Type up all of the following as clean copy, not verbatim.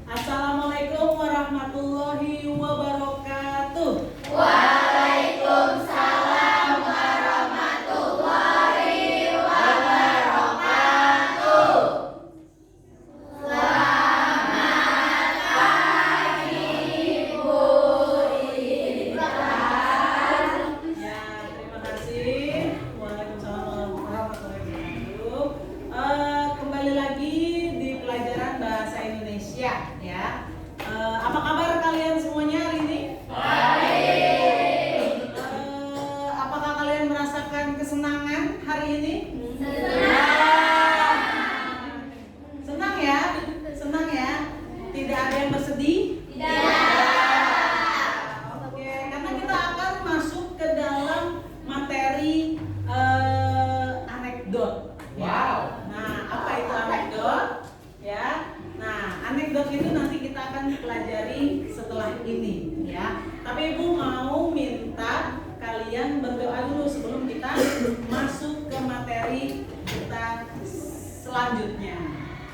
Assalamualaikum warahmatullahi wabarakatuh. Waalaikumsalam warahmatullahi wabarakatuh. Selamat pagi Bu Intan. Ya, terima kasih. Waalaikumsalam warahmatullahi wabarakatuh. Kembali lagi di pelajaran bahasa Indonesia ya. Apa kabar kalian semuanya hari ini? Baik. Apakah kalian merasakan kesenangan hari ini? Senang. Senang ya? Senang ya? Tidak ada yang bersedih? Tidak. Oke, karena kita akan masuk ke dalam materi anekdot. Wow. Nah, apa itu anekdot? Ya. Nah, anekdot itu nanti kita akan pelajari setelah ini, ya. Tapi Ibu mau minta kalian berdoa dulu sebelum kita masuk ke materi kita selanjutnya.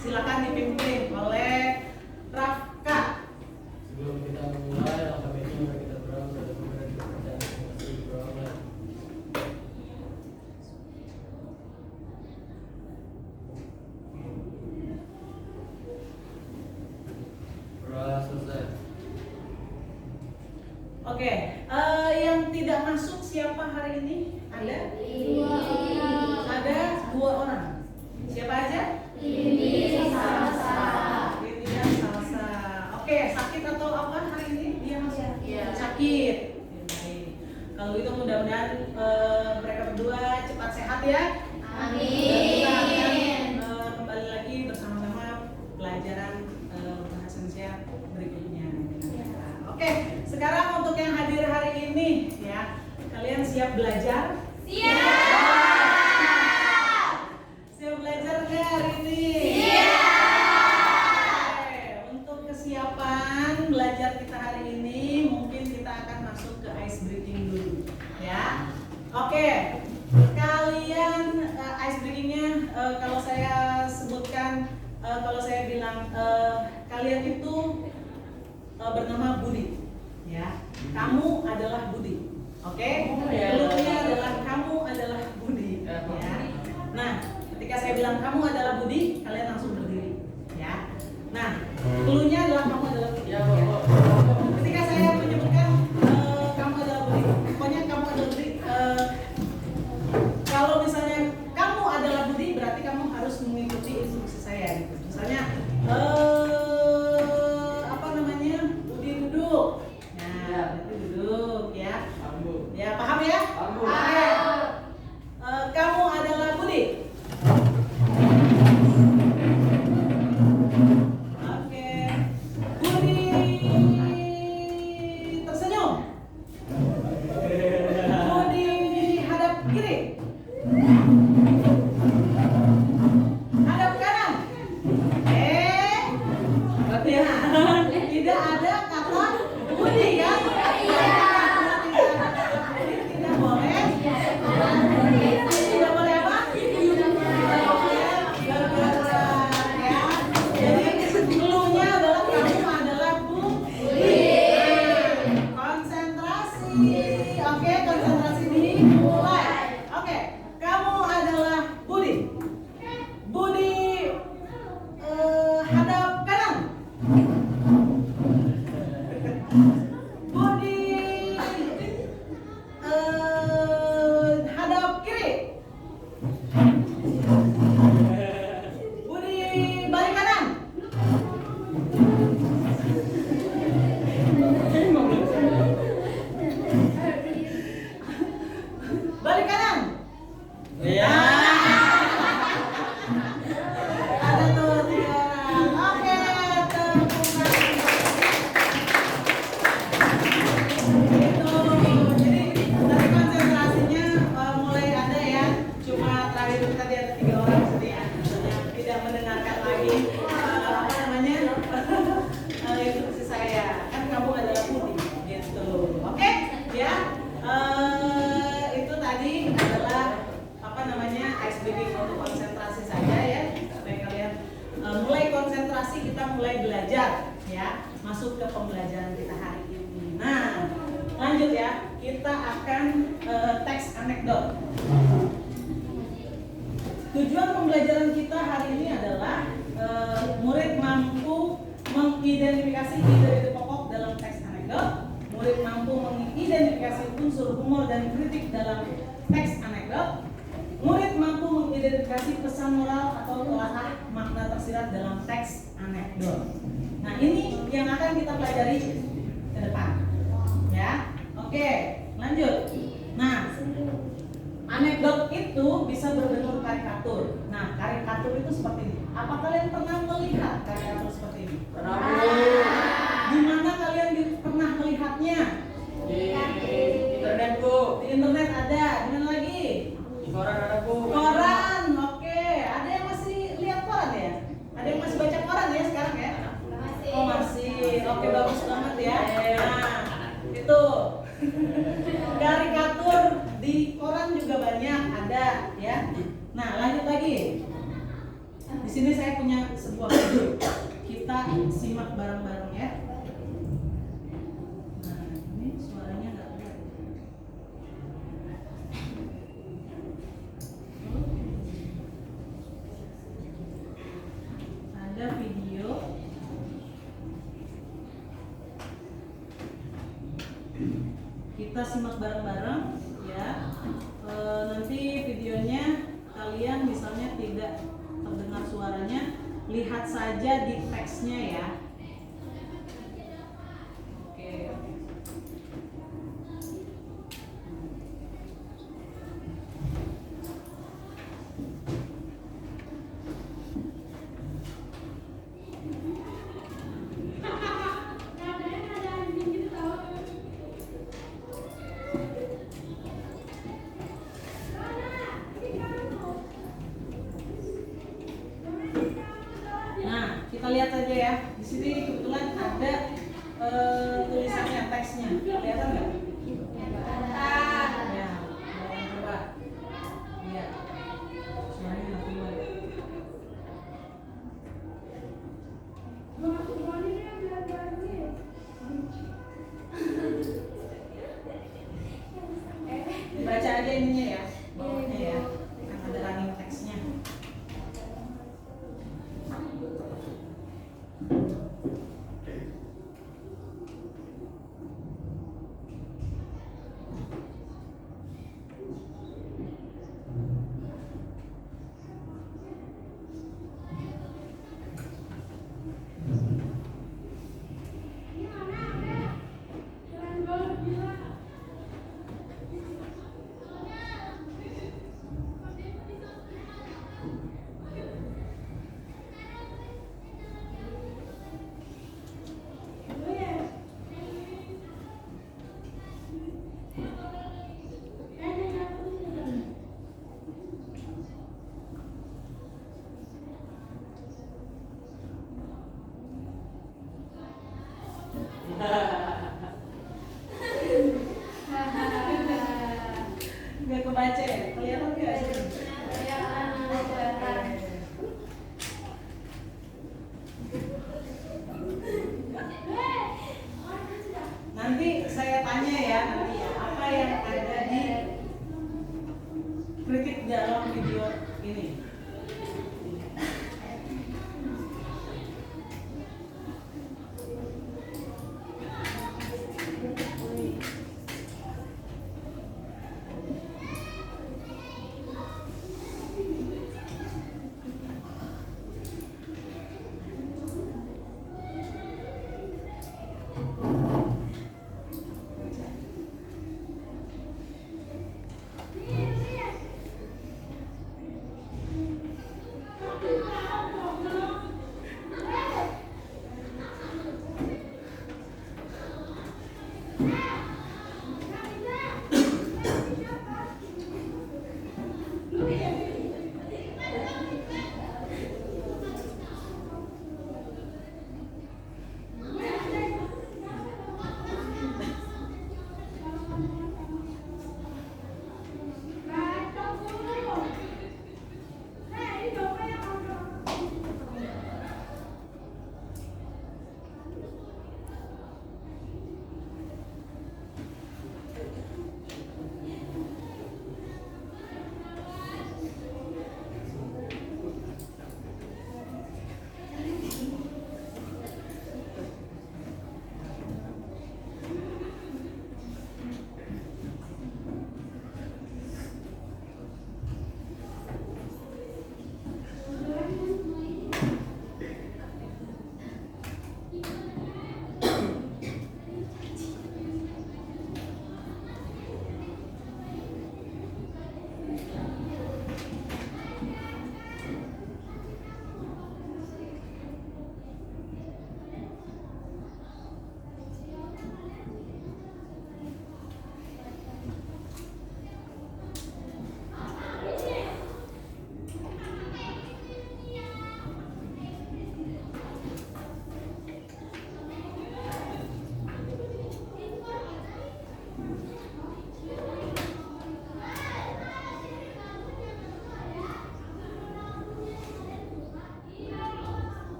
Silakan dipimpin oleh Rafka. Sebelum kita memulai, alangkah baiknya mari kita berdoa kepada Tuhan dan kepercayaan masing-masing berdoa. Berdoa selesai. Oke, yang tidak masuk siapa hari ini? Ada? Ada 2 orang. Siapa aja? Ini salsa. Ini dan Salsa. Oke, sakit atau apa hari ini? Dia masuk? Iya. Sakit. Oke, baik. Kalau itu mudah-mudahan mereka berdua cepat sehat ya. Dan kita akan Amin. kembali lagi bersama-sama pelajaran bahasa Indonesia berikutnya. Oke, sekarang untuk yang hadir hari ini ya, kalian siap belajar? Siap. Siap belajar nggak hari ini? Siap. Oke, untuk kesiapan belajar kita hari ini, mungkin kita akan masuk ke ice breaking dulu, ya. Oke, kalian ice breakingnya kalau saya sebutkan, kalau saya bilang kalian itu bernama Budi, ya. Kamu adalah Budi, oke? Clue-nya adalah kamu adalah Budi, ya. Nah, ketika saya bilang kamu adalah Budi, kalian langsung berdiri, ya. Nah, clue-nya adalah kamu adalah Budi. Ya, ya. Bu. Ketika saya menyebutkan kamu adalah Budi, pokoknya kamu adalah Budi. Kalau misalnya kamu adalah Budi, berarti kamu harus mengikuti instruksi saya, gitu. Misalnya, apa namanya? Budi duduk. Nah, berarti duduk, ya. Ambu. Ya, paham ya? Ambu. Oke. Kamu adalah Budi. Oke. Budi tersenyum. Budi hadap kiri. Hadap kanan. Tidak ada kata Budi kan? Tidak boleh. Tidak boleh apa? Tidak boleh bergerak, ya. Jadi clue-nya adalah kamu adalah Budi. Konsentrasi. Oke, konsentrasi dimulai. Oke, kamu adalah Budi. Budi hadap kanan. Budi hadap kiri. Budi balik kanan. Balik kanan. Ya. Ada tuh 3 orang. Oke, tepuk tangan. Itu. Jadi dari konsentrasinya mulai ada ya. Cuma terakhir itu tadi ada 3 orang yang tidak mendengarkan lagi apa namanya instruksi saya. Kan kamu adalah Budi, gitu. Oke, ya. Itu tadi adalah apa namanya ice breaking untuk konsentrasi saja ya, supaya kalian mulai konsentrasi, kita mulai belajar. ya, masuk ke pembelajaran kita hari ini. Nah, lanjut ya, kita akan teks anekdot. Tujuan pembelajaran kita hari ini adalah murid mampu mengidentifikasi ide-ide pokok dalam teks anekdot. Murid mampu mengidentifikasi unsur humor dan kritik dalam teks anekdot. Murid mampu mengidentifikasi pesan moral atau telah makna tersirat dalam teks anekdot. Nah, ini yang akan kita pelajari ke depan. Ya. Oke, lanjut. Nah, anekdot itu bisa berbentuk karikatur. Nah, karikatur itu seperti ini. Apa kalian pernah melihat karikatur seperti ini? Pernah. Di mana kalian pernah melihatnya? Di internet Bu. Di internet ada. Di mana lagi? Di koran ada Bu. Koran. Oke. Ada yang masih lihat koran ya? Ada yang masih baca koran ya sekarang ya? Oh masih. Oke, bagus banget ya. Nah, itu karikatur di koran juga banyak ada ya. Nah, lanjut lagi. Di sini saya punya sebuah video. Kita simak bareng-bareng ya. Nah, ini suaranya nggak keluar. Ada video. Kita simak bareng-bareng ya. Nanti videonya kalian misalnya tidak terdengar suaranya, lihat saja di teksnya ya. Oke. Nah, kita lihat saja ya. Di sini kebetulan ada tulisannya, teksnya. Kelihatan nggak? Ya, coba. Lihat. Suaranya nggak keluar. Baca aja ininya ya, bawahnya ya. Kan ada running teksnya. Nggak kebaca ya? Kelihatan nggak sih? Nanti saya tanya ya, nanti ya, apa yang ada di kritik dalam video ini.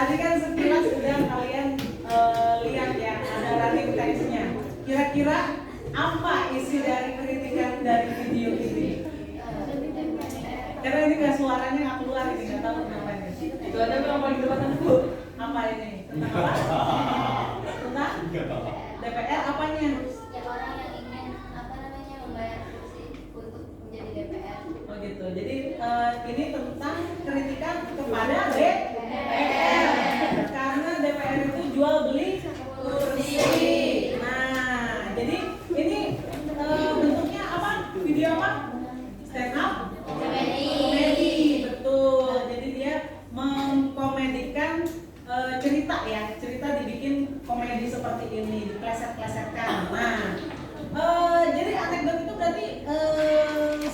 Tadi kan sekilas sudah kalian lihat ya, ada running text-nya. Kira-kira apa isi dari kritikan dari video ini? Karena ini nggak suaranya nggak keluar, ini nggak tahu kenapa ini. Itu ada yang paling depan Bu. Apa ini? Tentang apa? Tentang DPR apanya? Setiap orang yang ingin membayar kursi untuk menjadi DPR. Oh gitu. Jadi ini tentang kritikan kepada DPR. Karena DPR itu jual beli kursi. Nah, jadi ini bentuknya apa? Video apa? Stand up komedi, betul. Jadi dia mengkomedikan cerita ya, cerita dibikin komedi seperti ini, dipleset-plesetkan. Nah, jadi anekdot itu berarti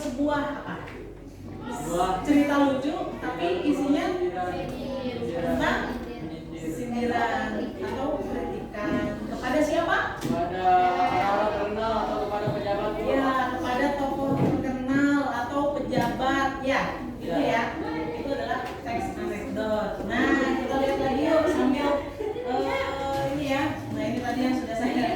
sebuah apa? Cerita lucu, tapi isinya tentang sindiran atau kritikan kepada siapa? Kepada orang terkenal atau kepada pejabat. Ya, kepada tokoh terkenal atau pejabat ya, itu ya. Itu adalah teks anekdot. Nah, kita lihat lagi yuk sambil ini ya. Nah, ini tadi yang sudah saya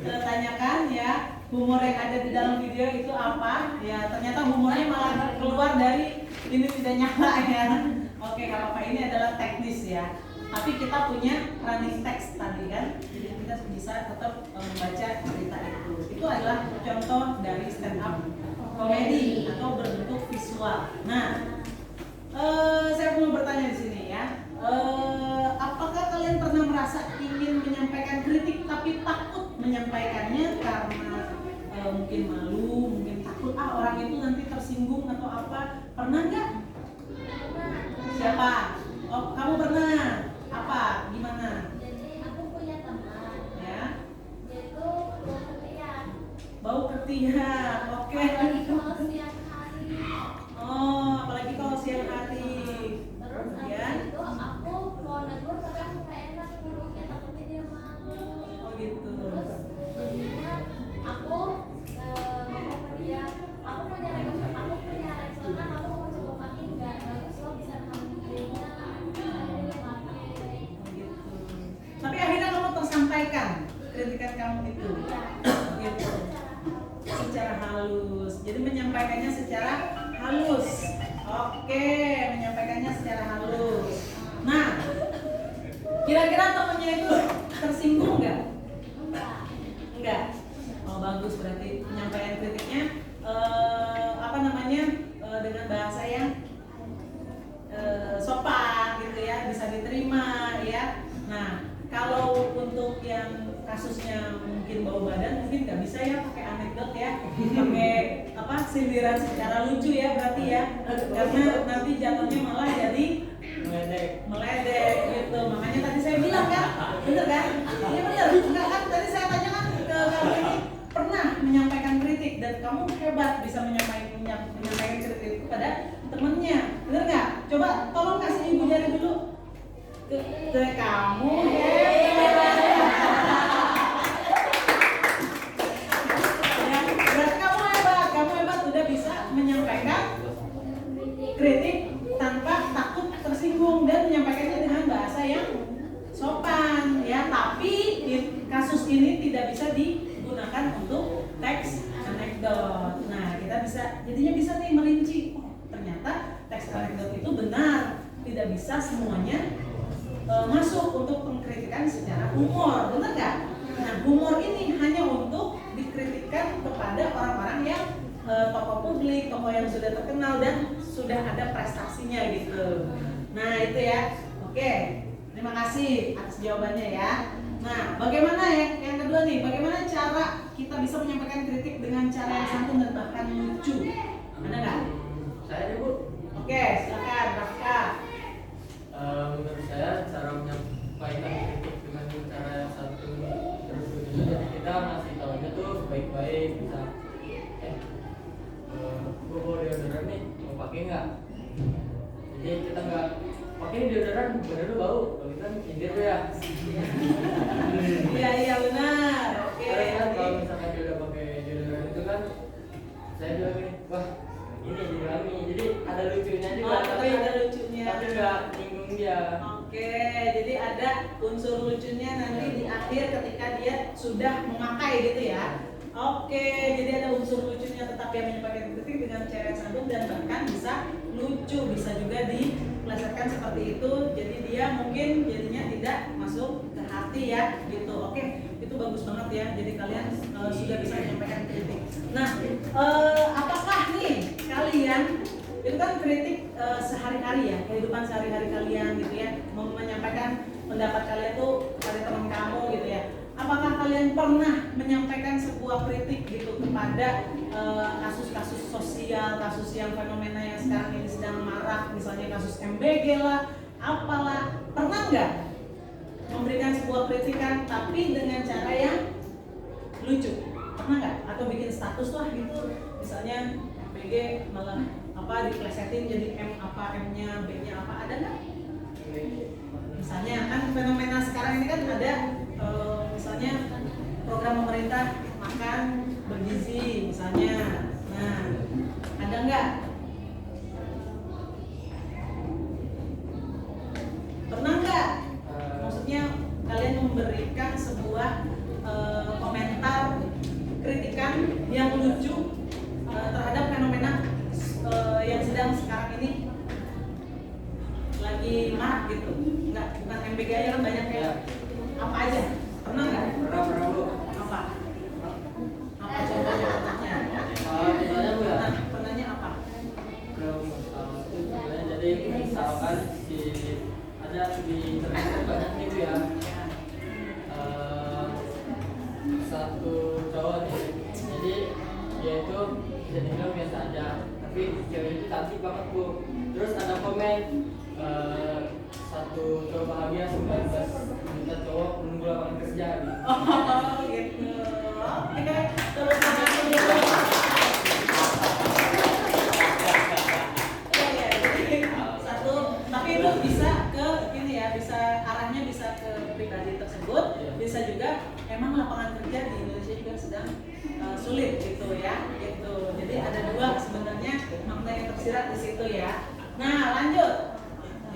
tanyakan ya. Humor yang ada di dalam video itu apa? Ya, ternyata humornya malah keluar dari ini tidak nyala ya. Oke, kalau apa ini adalah teknis ya. Tapi kita punya running text tadi kan, jadi kita bisa tetap membaca cerita itu. Itu adalah contoh dari stand up komedi atau berbentuk visual. Nah, saya mau bertanya di sini ya. Apakah kalian pernah merasa ingin menyampaikan kritik tapi takut menyampaikannya karena mungkin malu, mungkin takut orang itu nanti tersinggung atau apa? Pernah nggak? Siapa? Oh, kamu pernah? Apa? Gimana? Jadi aku punya teman, Ya, dia itu bau ketiak. bau ketiak. Oke. Apalagi kalau siang hari. Oh, apalagi kalau siang hari. Terus Kemudian? habis itu aku mau negur tapi aku nggak enak ngurungnya, takutnya dia malu. Oh gitu. Terus jadinya aku ngomong ke dia, aku punya Rexona, aku mau coba pakai nggak bagus lo bisa ngambilnya, dia pakai. Oh gitu. Tapi akhirnya kamu tersampaikan kritikan kamu itu. Gitu. Secara halus. Jadi menyampaikannya secara halus. Oke, menyampaikannya secara halus. Nah, kira-kira temennya itu tersinggung nggak? Enggak. Oh bagus, berarti penyampaian kritiknya dengan bahasa yang sopan gitu ya, bisa diterima ya. Nah, kalau untuk yang kasusnya mungkin bau badan mungkin nggak bisa ya pakai anekdot ya, pakai apa sindiran secara lucu ya berarti ya, karena nanti jatuhnya malah jadi meledek gitu. Makanya tadi saya bilang kan, bener kan? Iya bener, enggak kan? Tadi saya tanyakan ke kamu ini pernah menyampaikan kritik dan kamu hebat bisa menyampaikan kritik kepada temennya, bener nggak? Coba tolong kasih ibu jari dulu ke kamu hebat. Ya, berarti kamu hebat udah bisa menyampaikan kritik tanpa takut tersinggung dan menyampaikannya dengan bahasa yang sopan ya. Tapi kasus ini tidak bisa digunakan untuk teks anekdot. Nah, kita jadinya bisa nih merinci. Oh, ternyata teks anekdot itu benar, tidak bisa semuanya masuk untuk pengkritikan secara humor, benar nggak? Nah, humor ini hanya untuk dikritikkan kepada orang-orang yang tokoh publik, tokoh yang sudah terkenal dan sudah ada prestasinya gitu. Nah itu ya, oke. Terima kasih atas jawabannya ya. Nah, bagaimana ya? Yang kedua nih, bagaimana cara kita bisa menyampaikan kritik dengan cara yang santun dan bahkan lucu? Ada nggak? Saya nih Bu. Oke, silakan Rafka. Menurut saya cara menyampaikan kritik dengan cara yang santun terus lucu, jadi kita ngasih tahunya tuh baik-baik, bisa gue bawa deodoran nih, mau pakai nggak? Jadi kita nggak pakai deodoran, bener lu bau, kalau kita nyindir lu ya. Iya benar. Oke. Terus kan kalau misalkan dia udah pakai deodoran itu kan, saya bilang gini, wah ini jadi wangi, jadi ada lucunya juga, Oh, tapi ada lucunya. tapi nggak nyinggung dia. Oke, jadi ada unsur lucunya nanti di akhir ketika dia sudah memakai gitu ya. Oke, jadi ada unsur lucunya tetap yang menyampaikan kritik dengan cara yang santun dan bahkan bisa lucu, bisa juga diplesetkan seperti itu. Jadi dia mungkin jadinya tidak masuk ke hati ya, gitu. Oke, itu bagus banget ya. Jadi kalian sudah bisa menyampaikan kritik. Nah, apakah nih kalian itu kan kritik sehari-hari ya, kehidupan sehari-hari kalian gitu ya, menyampaikan pendapat kalian tuh pada teman kamu gitu ya. Apakah kalian pernah menyampaikan sebuah kritik gitu kepada kasus-kasus sosial, kasus yang fenomena yang sekarang ini sedang marak, misalnya kasus MBG lah, apalah, pernah nggak memberikan sebuah kritikan tapi dengan cara yang lucu? Pernah nggak? Atau bikin status lah gitu, misalnya MBG malah apa diplesetin jadi M apa, M-nya, B-nya apa, ada nggak? Misalnya kan fenomena sekarang ini kan ada misalnya program pemerintah makan bergizi misalnya. Nah, ada nggak? Pernah nggak? Maksudnya kalian memberikan sebuah komentar kritikan yang lucu terhadap fenomena yang sedang sekarang ini lagi marak gitu. Enggak, bukan MBG aja kan banyak ya. Apa aja? Pernah nggak? Pernah Bu. Apa? Apa contohnya pernahnya? Misalnya Bu ya. Nah, pernahnya apa? Jadi misalkan ada di internet banyak nih Bu ya. Satu cowok nih, jadi dia itu bisa dibilang biasa aja, tapi cewek itu cantik banget Bu. Terus ada komen satu cowok bahagia 19 juta cowok menunggu lapangan kerja gitu. Oh, gitu. Oke, terus ya, jadi satu, tapi itu bisa ke ini ya, bisa arahnya bisa ke pribadi tersebut, bisa juga emang lapangan kerja di Indonesia juga sedang sulit gitu ya, gitu. Jadi ada dua sebenarnya makna yang tersirat di situ ya. Nah, lanjut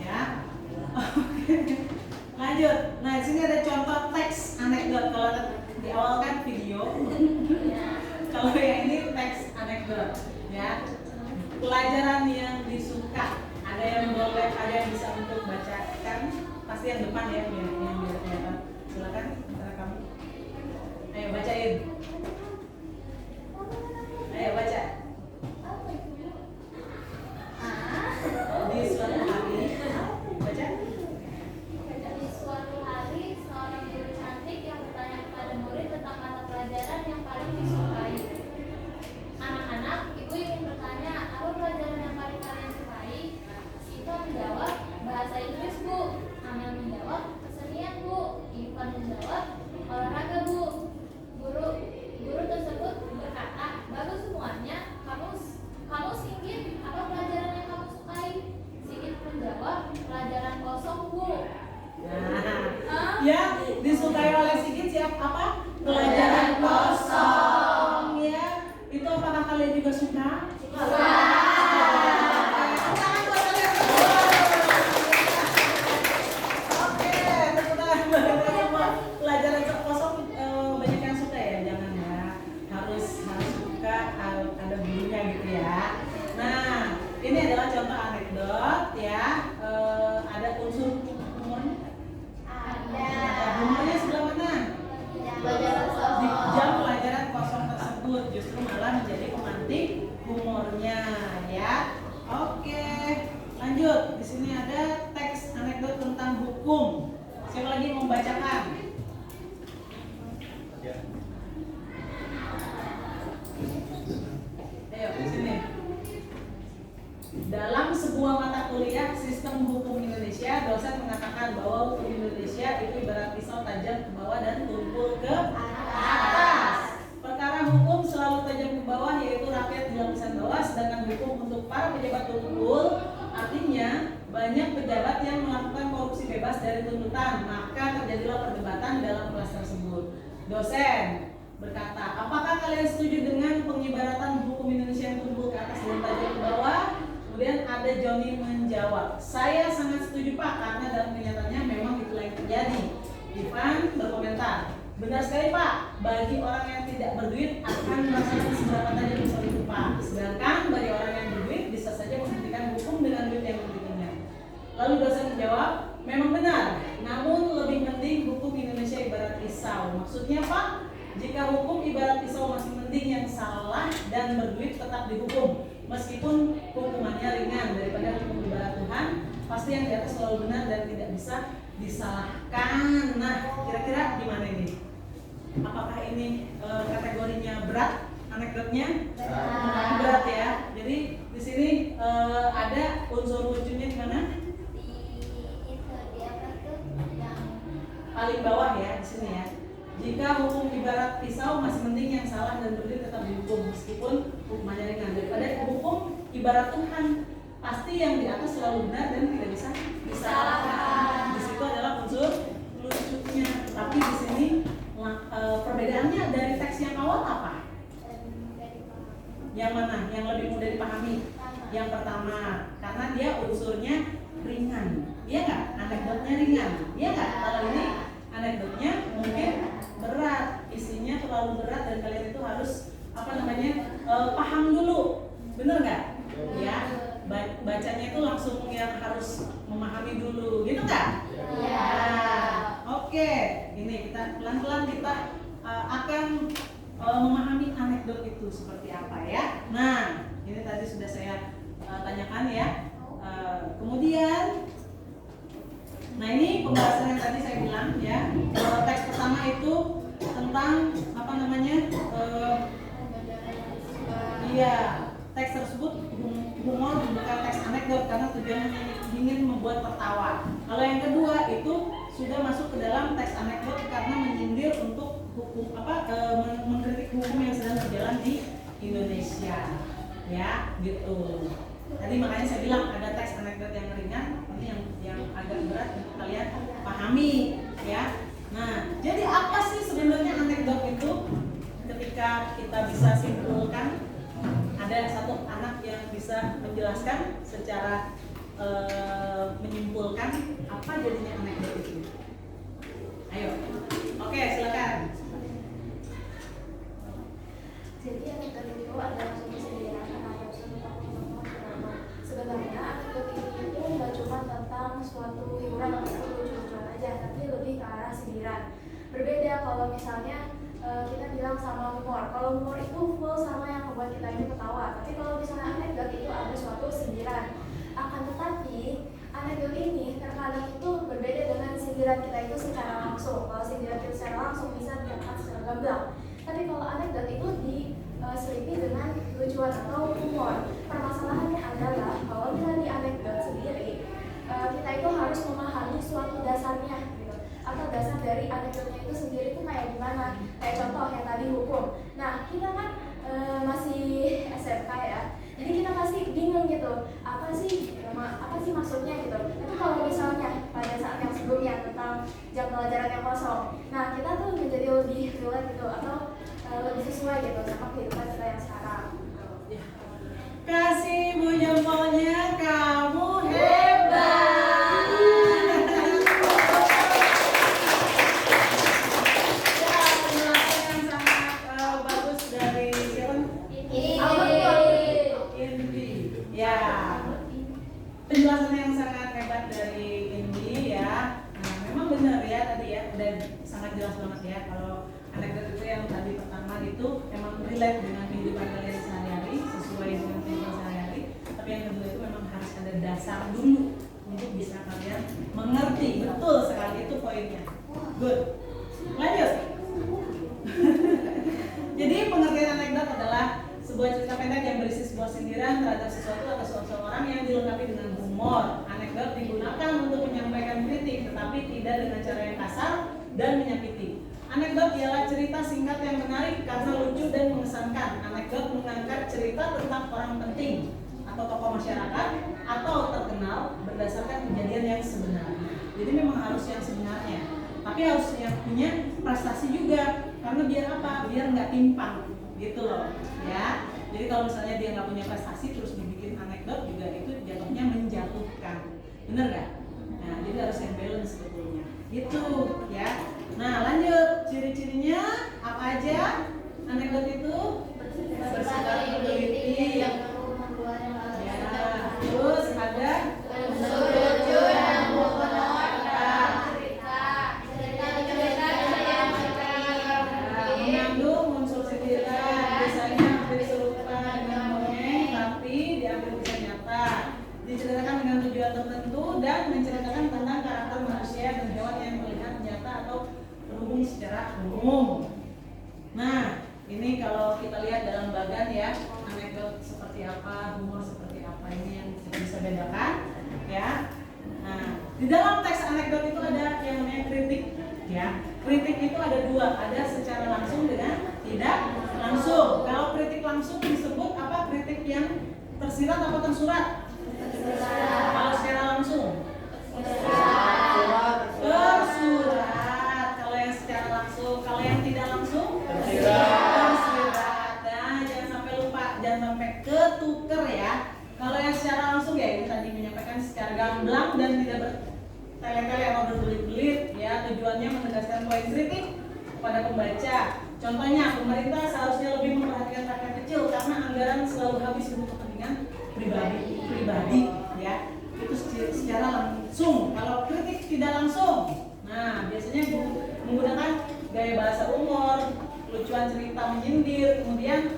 ya. Oke. Lanjut. Nah, di sini ada contoh teks anekdot. Kalau di awal kan video. Kalau yang ini teks anekdot ya. Pelajaran yang disuka. Ada yang boleh, ada yang bisa untuk bacakan. Pasti yang depan ya, yang biar kelihatan. Silakan antara kamu. Ayo bacain. Ayo baca. Di suatu hari baca. Di suatu hari, seorang guru cantik yang bertanya kepada murid tentang mata pelajaran yang paling disukai. Anak-anak, ibu ingin bertanya, apa pelajaran yang paling kalian sukai? Sita menjawab, bahasa Inggris Bu. Amel menjawab, kesenian Bu. Ivan menjawab, olahraga Bu. Guru tersebut berkata, bagus semuanya. Kamu Singgit, apa pelajaran yang kamu sukai? Singgit menjawab, pelajaran kosong Bu. Nah, ya disukai oleh Sigit siap apa? Pelajaran kosong ya. Itu apakah kalian juga suka? Suka. Oke, tepuk tangan bagi semua. Pelajaran kosong banyak yang suka ya, jangan ya. Harus suka, ada gurunya gitu ya. Nah, ini adalah contoh anekdot ya. Ada unsur humornya. Humornya sebelah mana? Di jam pelajaran kosong tersebut justru malah menjadi pemantik humornya ya. Oke, lanjut. Di sini ada teks anekdot tentang hukum. Siapa lagi mau membacakan? Ayo, di sini. Dalam sebuah mata kuliah sistem hukum Indonesia, dosen mengatakan bahwa hukum Indonesia itu ibarat pisau tajam ke bawah dan tumpul ke atas. Perkara hukum selalu tajam ke bawah, yaitu rakyat di lapisan bawah, sedangkan hukum untuk para pejabat tumpul, artinya banyak pejabat yang melakukan korupsi bebas dari tuntutan, maka terjadilah perdebatan dalam kelas tersebut. Dosen berkata, apakah kalian setuju dengan pengibaratan hukum Indonesia yang tumpul ke atas dan tajam ke bawah? Kemudian ada Joni menjawab, saya sangat setuju Pak, karena dalam kenyataannya memang itulah yang terjadi. Ivan berkomentar, benar sekali Pak, bagi orang yang tidak berduit akan merasakan seberapa tajam pisau itu Pak. Sedangkan bagi orang yang berduit bisa saja menghentikan hukum dengan duit yang dimilikinya. Lalu dosen menjawab, memang benar, namun lebih penting hukum Indonesia ibarat pisau. Maksudnya Pak, jika hukum ibarat pisau masih mending yang salah dan berduit tetap dihukum, meskipun hukumannya ringan daripada hukum ibarat Tuhan, pasti yang di atas selalu benar dan tidak bisa disalahkan. Nah, kira-kira gimana ini? Apakah ini kategorinya berat? Anekdotnya berat ya. Jadi di sini ada unsur lucunya di mana? Di apa tuh yang Paling bawah ya di sini ya. Jika hukum ibarat pisau masih mending yang salah dan berduit tetap dihukum meskipun hukumannya ringan daripada hukum ibarat Tuhan, pasti yang di atas selalu benar dan tidak bisa disalahkan. Di situ adalah unsur lucunya. Tapi di sini perbedaannya dari teks yang awal apa? Yang mana? Yang lebih mudah dipahami? Yang pertama, karena dia unsurnya ringan, iya nggak? Anekdotnya ringan, iya nggak? Kalau ini anekdotnya mungkin berat, isinya terlalu berat dan kalian itu harus paham dulu, bener nggak? Ya, bacanya itu langsung yang harus memahami dulu, gitu nggak? Iya. Oke, ini kita pelan-pelan kita akan memahami anekdot itu seperti apa ya. Nah, ini tadi sudah saya tanyakan ya. Kemudian, nah ini pembahasan yang tadi saya bilang ya. Teks pertama itu tentang teks tersebut humor bukan teks anekdot karena tujuannya ingin membuat tertawa. Kalau yang kedua itu sudah masuk ke dalam teks anekdot karena menyindir untuk mengkritik hukum yang sedang berjalan di Indonesia, ya gitu. Tadi makanya saya bilang ada teks anekdot yang ringan, ini yang agak berat untuk kalian pahami, ya. Nah, jadi apa sih sebenarnya anekdot itu? Ketika kita bisa simpulkan, ada satu anak yang bisa menjelaskan secara menyimpulkan apa jadinya anekdot itu. Ayo, oke, silakan. Jadi anekdot itu adalah suatu sindiran atau suatu tokoh-tokoh. Sebenarnya anekdot itu nggak cuma tentang suatu hiburan atau lucu-lucuan aja, tapi lebih ke arah sindiran. Berbeda kalau misalnya kita bilang sama humor. Kalau humor itu full sama yang membuat kita ini ketawa. Tapi kalau misalnya anekdot itu ada suatu sindiran. Akan tetapi anekdot ini terkadang itu berbeda dengan sindiran kita itu secara langsung. Kalau sindiran kita secara langsung bisa diangkat secara gamblang. Tapi kalau anekdot itu diselipi dengan lucuan atau humor. Permasalahannya adalah kalau kita di anekdot sendiri, kita itu harus memahami suatu dasarnya gitu. Atau dasar dari anekdotnya itu sendiri itu kayak gimana? Kayak contoh yang tadi hukum. Nah, kita kan masih SMK ya. Jadi kita pasti bingung gitu. Apa sih maksudnya gitu. Itu kalau misalnya pada saat yang sebelumnya tentang jam pelajaran yang kosong. Nah, kita tuh menjadi lebih relate gitu atau lebih sesuai gitu sama kehidupan kita yang sekarang. Kasih Bu jempolnya, kamu hebat. Ya, penjelasan yang sangat bagus dari siapa? Indi. Ya, penjelasan yang sangat hebat dari Indi ya. Nah, memang benar ya tadi ya, udah sangat jelas banget ya kalau anekdot itu yang tadi pertama itu emang relate dengan kehidupan kalian sehari-hari, sesuai dengan kehidupan sehari-hari. Tapi yang kedua itu memang harus ada dasar dulu untuk bisa kalian mengerti. Betul sekali, itu poinnya. Good. Lanjut. Jadi pengertian anekdot adalah sebuah cerita pendek yang berisi sebuah sindiran terhadap sesuatu atau seseorang yang dilengkapi dengan humor. Anekdot digunakan untuk menyampaikan kritik, tetapi tidak dengan cara yang kasar dan menyakiti. Anekdot ialah cerita singkat yang menarik karena lucu dan mengesankan. Anekdot mengangkat cerita tentang orang penting atau tokoh masyarakat atau terkenal berdasarkan kejadian yang sebenarnya. Jadi memang harus yang sebenarnya, tapi harus yang punya prestasi juga. Karena biar apa? Biar nggak timpang, gitu loh, ya. Jadi kalau misalnya dia nggak punya prestasi terus dibikin anekdot juga itu bener nggak? Nah, jadi harus yang balance sebetulnya. Itu ya. Nah, lanjut ciri-cirinya apa aja? Anekdot itu bersifat meneliti. yang perlu membuat Ya, terus ada unsur lucu yang mengelola cerita yang mengandung unsur sindiran, biasanya hampir serupa dengan dongeng tapi diambil kisah nyata, diceritakan dengan tujuan tertentu dan menceritakan tentang karakter manusia dan hewan yang terlihat nyata atau terhubung secara umum. Nah, ini kalau kita lihat dalam bagan ya, anekdot seperti apa, humor seperti apa, ini yang kita bisa bedakan ya. Nah, di dalam teks anekdot itu ada yang namanya kritik ya. Kritik itu ada dua, ada secara langsung dengan tidak langsung. Kalau kritik langsung disebut apa? Kritik yang tersirat atau tersurat? Kalau secara langsung? Tersurat. Kalau yang secara langsung, kalau yang tidak langsung? Tersirat. Nah, jangan sampai lupa, jangan sampai ketuker ya. Kalau yang secara langsung ya itu tadi menyampaikan secara gamblang dan tidak bertele-tele atau berbelit-belit ya, tujuannya menegaskan poin kritik kepada pembaca. Contohnya, pemerintah seharusnya lebih memperhatikan rakyat kecil karena anggaran selalu habis untuk kepentingan pribadi ya. Itu secara langsung. Kalau kritik tidak langsung, nah biasanya menggunakan gaya bahasa humor, lucuan cerita menyindir, kemudian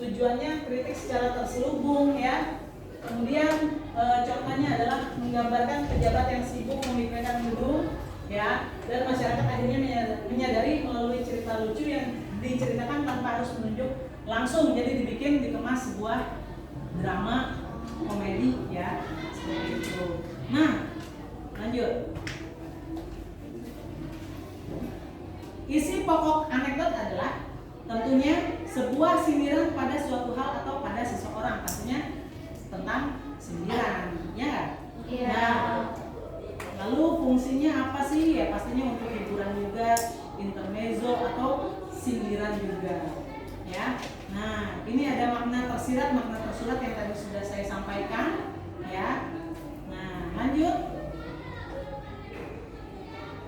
tujuannya kritik secara terselubung ya. Kemudian contohnya adalah menggambarkan pejabat yang sibuk memikirkan gedung ya, dan masyarakat akhirnya menyadari melalui cerita lucu yang diceritakan tanpa harus menunjuk langsung, jadi dikemas sebuah drama komedi ya, seperti itu. Nah, lanjut. Isi pokok anekdot adalah tentunya sebuah sindiran pada suatu hal atau pada seseorang, pastinya tentang sindiran, ya nggak? Iya. Nah, lalu fungsinya apa sih? Ya pastinya untuk hiburan juga, intermezzo atau sindiran juga, ya. Nah, ini ada makna tersirat, makna tersurat yang tadi sudah saya sampaikan, ya. Nah, lanjut.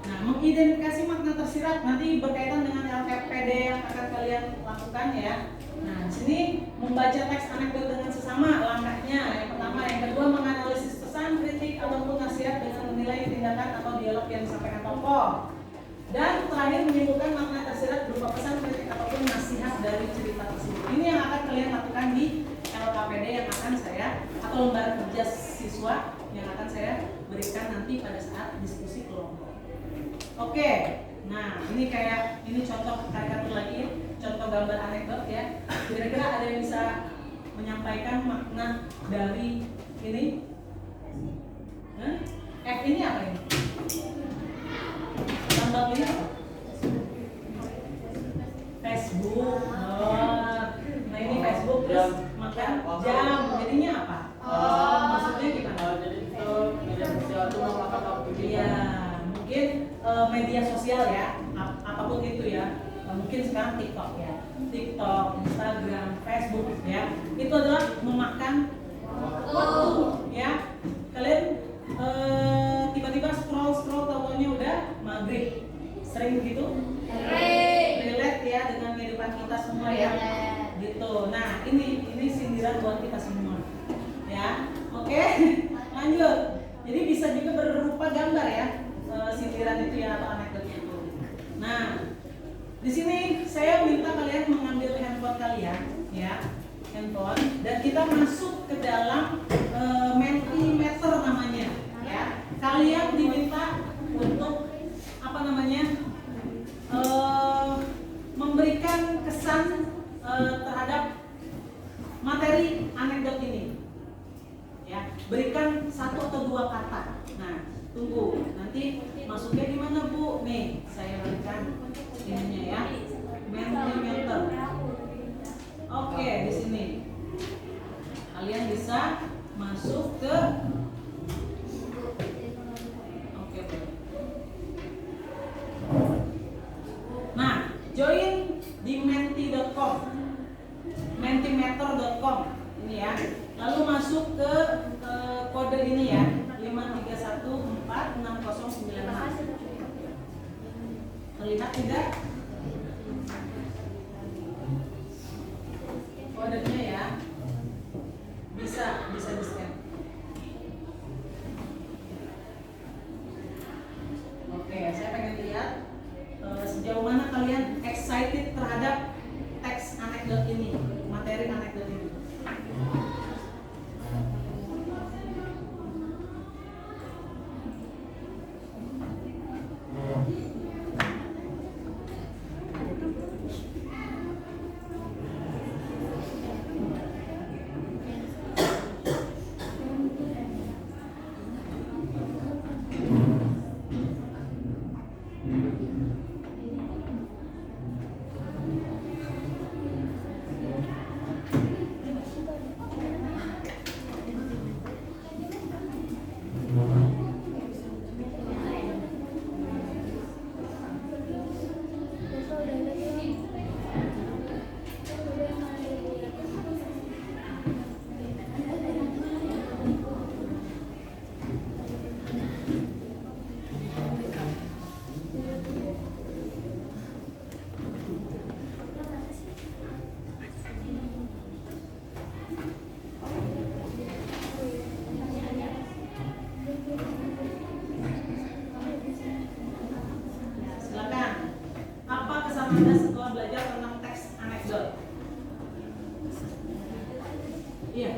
Nah, mengidentifikasi makna tersirat nanti berkaitan dengan LKPD yang akan kalian lakukan ya. Nah, di sini membaca teks anekdot dengan sesama langkahnya. Yang pertama, yang kedua menganalisis pesan, kritik ataupun nasihat dengan menilai tindakan atau dialog yang disampaikan tokoh. Dan terakhir menyimpulkan makna tersirat berupa pesan, kritik ataupun nasihat dari cerita tersebut. Ini yang akan kalian lakukan di LKPD yang akan saya atau lembaran kerja siswa yang akan saya berikan nanti pada saat diskusi kelompok. Oke, nah ini contoh karikatur lagi, contoh gambar anekdot ya. Kira-kira ada yang bisa menyampaikan makna dari ini? F ini apa ini? Gambar ini apa? Facebook. Nah ini Facebook terus makan jam. Jadinya apa? Maksudnya gimana? Jadi itu media sosial itu memakan waktu kita. Iya, mungkin media sosial ya, apapun itu ya. Mungkin sekarang TikTok ya, TikTok, Instagram, Facebook ya. Itu adalah memakan waktu ya. Kalian tiba-tiba scroll taunya udah maghrib. Sering begitu? Relate ya dengan kehidupan kita semua ya. Gitu. Nah, ini sindiran buat kita semua. Ya. Oke. Lanjut. Jadi bisa juga berupa gambar ya. Sindiran itu ya atau anekdot itu. Nah, di sini saya minta kalian mengambil handphone kalian ya. Handphone dan kita masuk ke dalam Mentimeter namanya ya. Kalian diminta untuk memberikan kesan terhadap materi anekdot ini ya, berikan 1 atau 2 kata. Nah, tunggu nanti masuknya di mana Bu? Nih saya berikan ininya ya, Mentimeter. Oke, di sini kalian bisa masuk ke join di menti.com, mentimeter.com ini ya. Lalu masuk ke kode ini ya, 5 Terlihat tidak? Kodenya ya. Bisa di-scan. Oke, saya pengen lihat sejauh mana kalian excited terhadap teks anekdot ini, materi anekdot ini. Silakan. Apa kesan Anda setelah belajar tentang teks anekdot? Iya. Ya.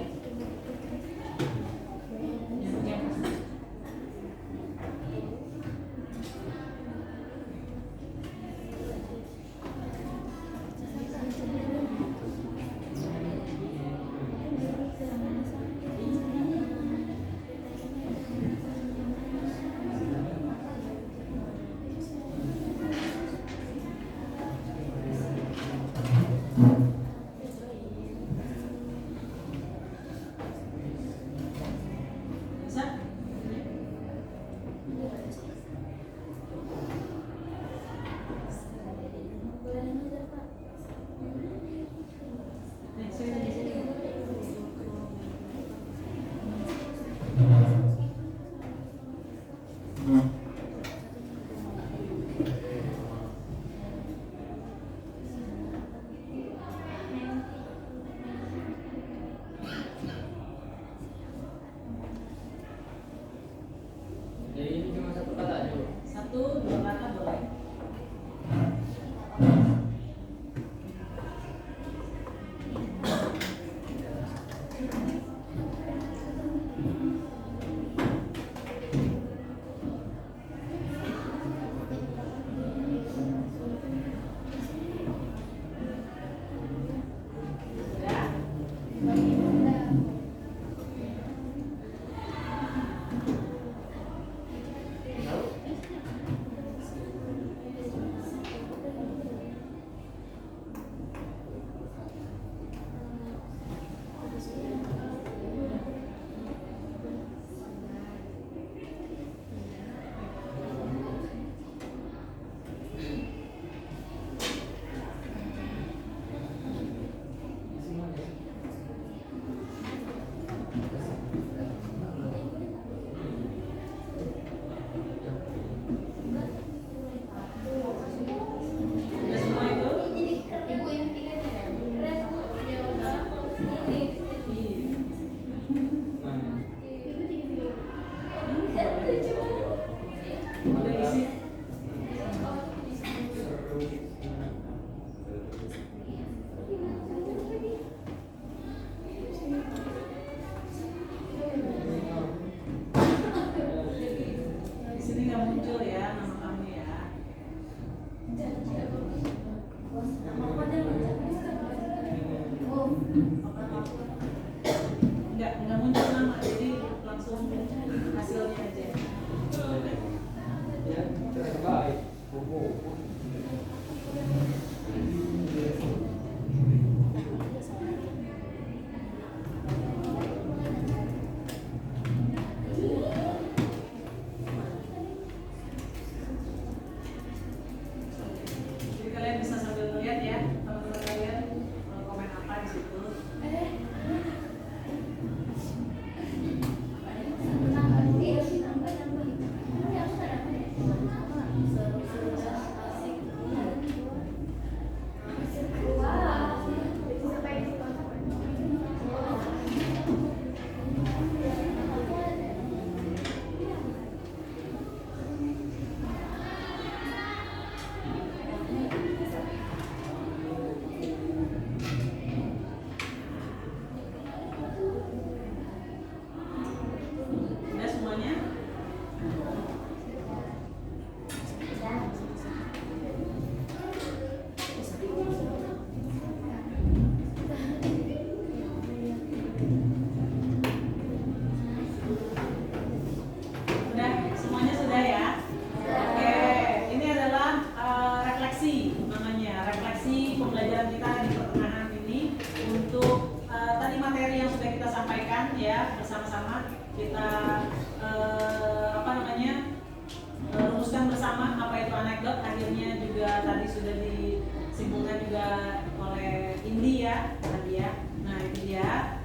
ini ya tadi ya. Nah itu dia.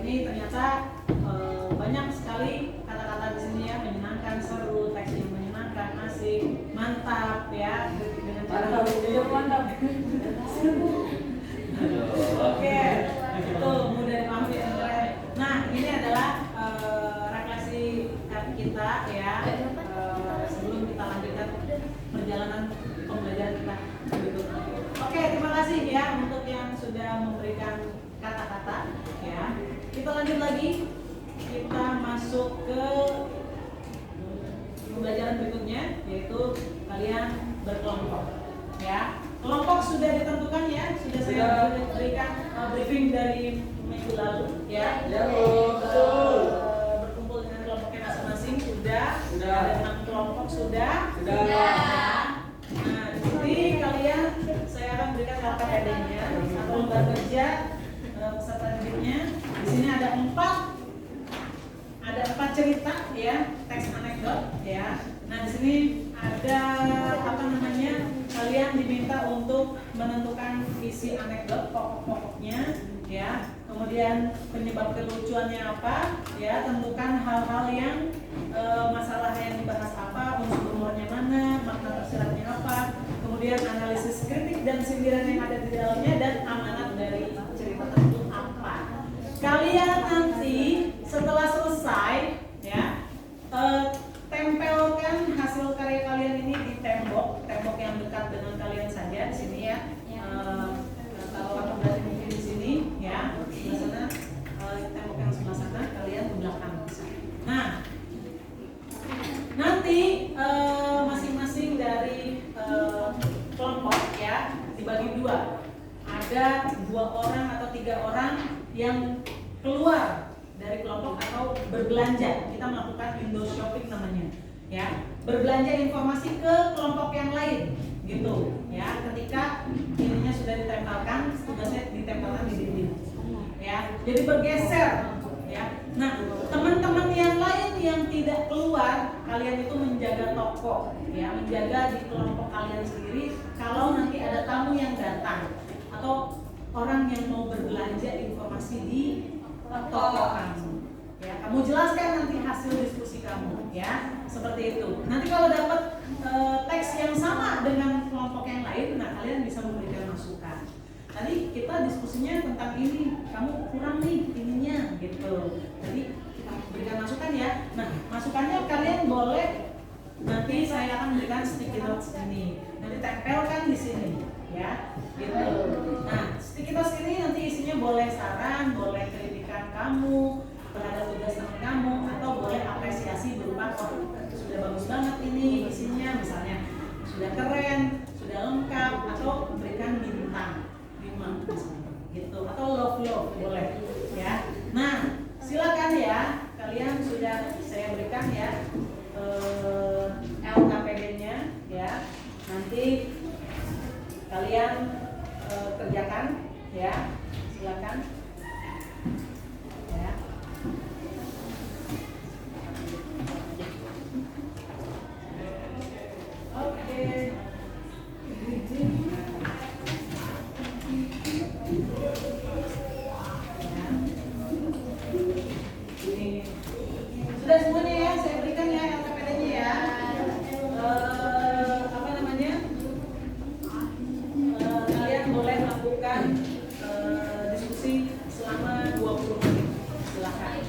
Ini ternyata banyak sekali kata-kata di sini ya, menyenangkan, seru, teks yang menyenangkan, asik, mantap ya, dengan cara mantap. Oke, itu mudah dipahami ya. Nah ini adalah refleksi kita ya, sebelum kita lanjutkan perjalanan pembelajaran kita berikutnya. Oke, terima kasih ya untuk yang sudah memberikan kata-kata ya. Kita lanjut lagi, kita masuk ke pembelajaran berikutnya, yaitu kalian berkelompok ya. Kelompok sudah ditentukan ya, sudah saya berikan briefing dari minggu lalu ya. Ya, betul. Berkumpul dengan kelompoknya masing-masing sudah. Ada 6 kelompok sudah. Nah, di sini kalian saya akan berikan LKPD-nya atau lembar kerja peserta didiknya. Di sini ada 4 cerita ya, teks anekdot ya. Nah, di sini ada kalian diminta untuk menentukan isi anekdot pokok-pokoknya ya. Kemudian penyebab kelucuannya apa ya, tentukan hal-hal yang masalah yang dibahas apa, unsur humornya mana, makna tersiratnya apa, kemudian analisis kritik dan sindiran yang ada di dalamnya, dan amanat dari cerita tersebut apa. Kalian nanti setelah selesai ya, tempelkan hasil karya kalian ini di tembok yang dekat dengan kalian saja di sini ya. Kalau kamu berarti mungkin di sini ya, di sana tembok yang sebelah sana, kalian ke belakang. Nah, nanti masing-masing dari kelompok ya dibagi 2. Ada 2 orang atau 3 orang yang keluar dari kelompok atau berbelanja. Kita melakukan window shopping namanya ya, berbelanja informasi ke kelompok yang lain gitu ya. Ketika ininya sudah ditempelkan, tugasnya ditempelkan di dinding ya, jadi bergeser ya. Nah, teman-teman yang lain yang tidak keluar, kalian itu menjaga toko ya, menjaga di kelompok kalian sendiri. Kalau nanti ada tamu yang datang atau orang yang mau berbelanja informasi di toko kamu ya, kamu jelaskan nanti hasil diskusi kamu ya, seperti itu. Nanti kalau dapat teks yang sama dengan kelompok yang lain, nah kalian bisa memberikan masukan. Tadi kita diskusinya tentang ini, kamu kurang nih ininya gitu, jadi kita berikan masukan ya. Nah, masukannya kalian boleh, nanti saya akan berikan sticky notes ini, nanti tempelkan di sini ya gitu. Nah, sticky notes ini nanti isinya boleh saran, boleh kritikan kamu terhadap tugas teman kamu, atau boleh apresiasi berupa sudah bagus banget ini isinya, misalnya sudah keren, sudah lengkap, atau berikan bintang 5 gitu, atau love boleh ya. Nah, silakan ya, kalian sudah saya berikan ya LKPD-nya ya, nanti kalian kerjakan ya, silakan ya. Oke. Sudah semuanya ya, saya berikan ya LKPD-nya ya. Kalian boleh melakukan diskusi selama 20 menit. Silakan.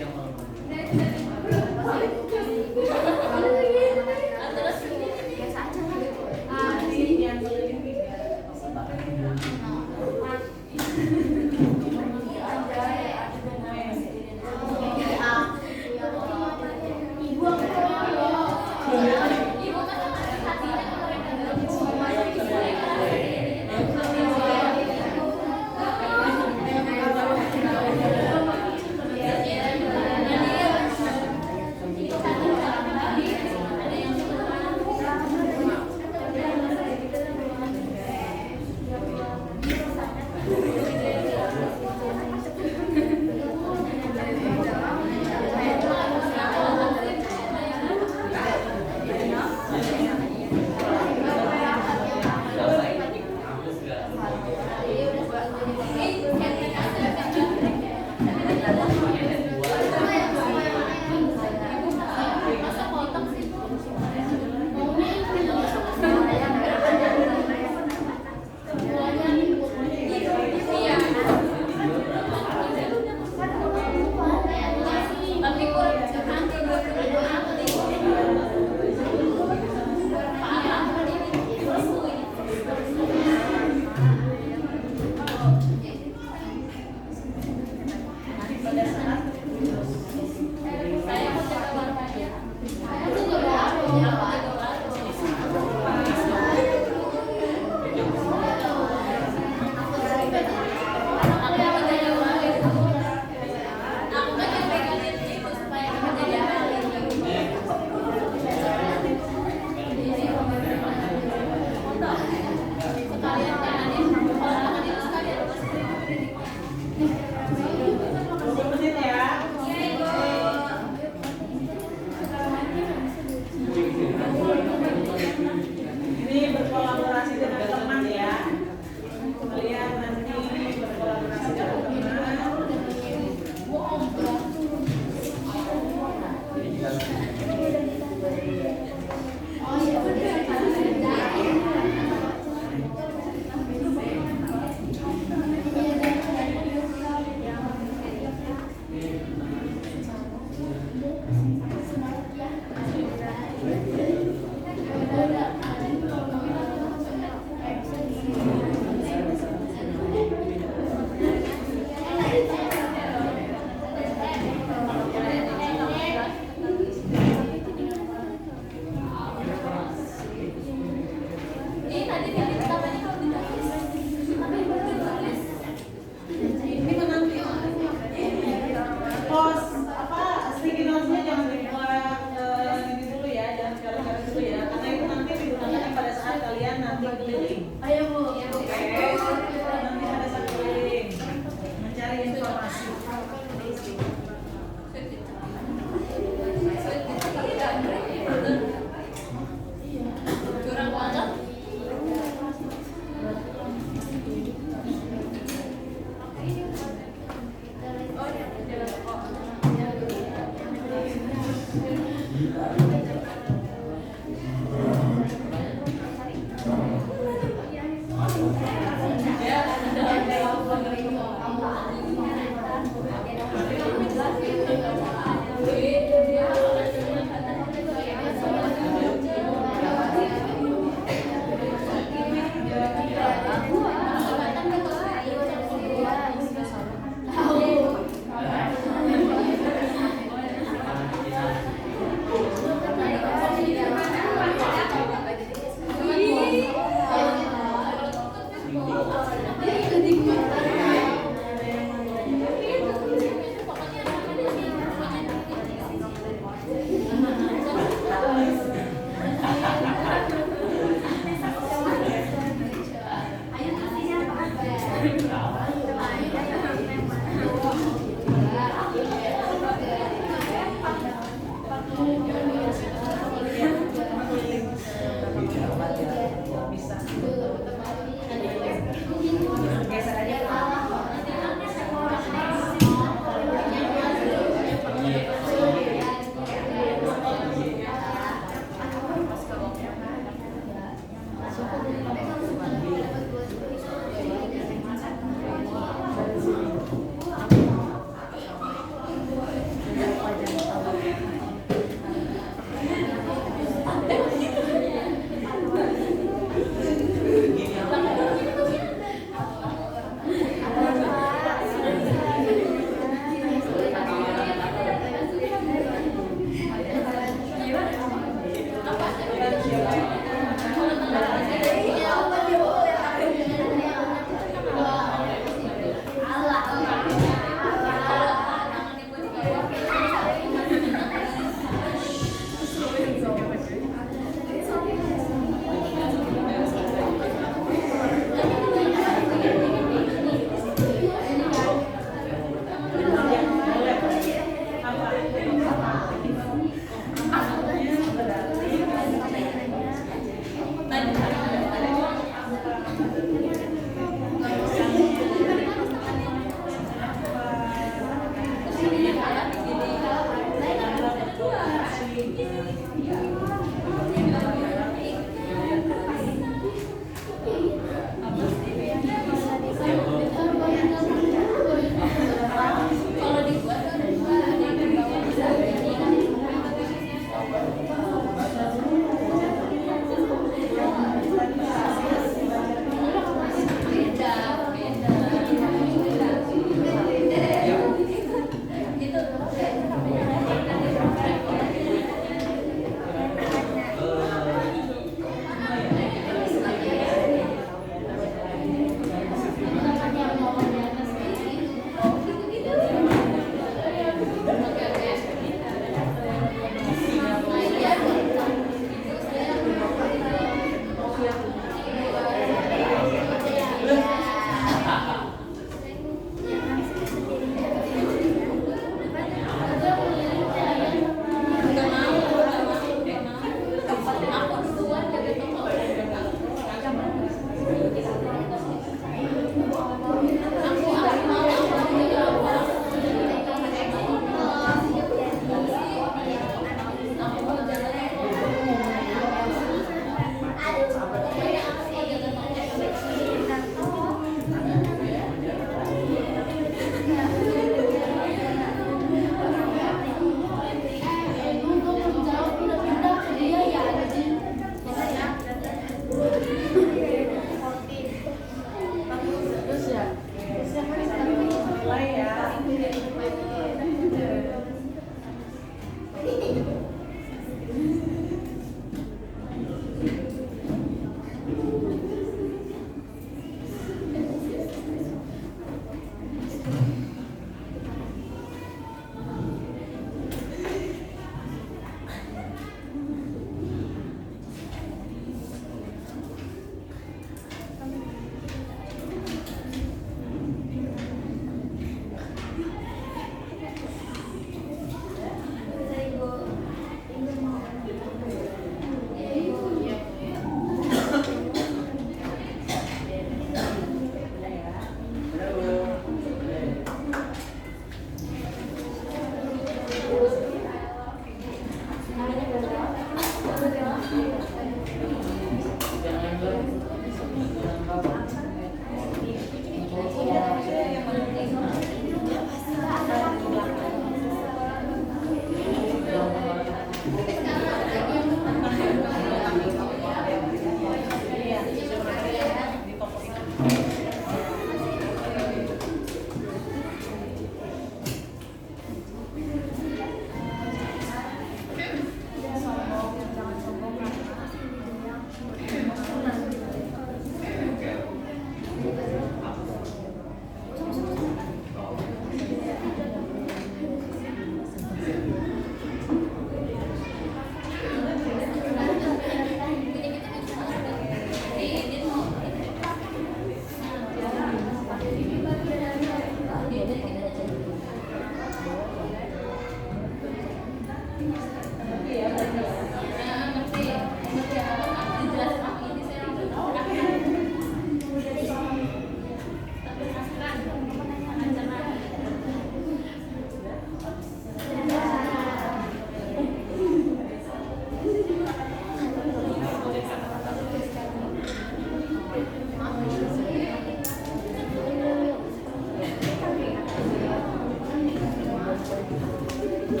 Ya,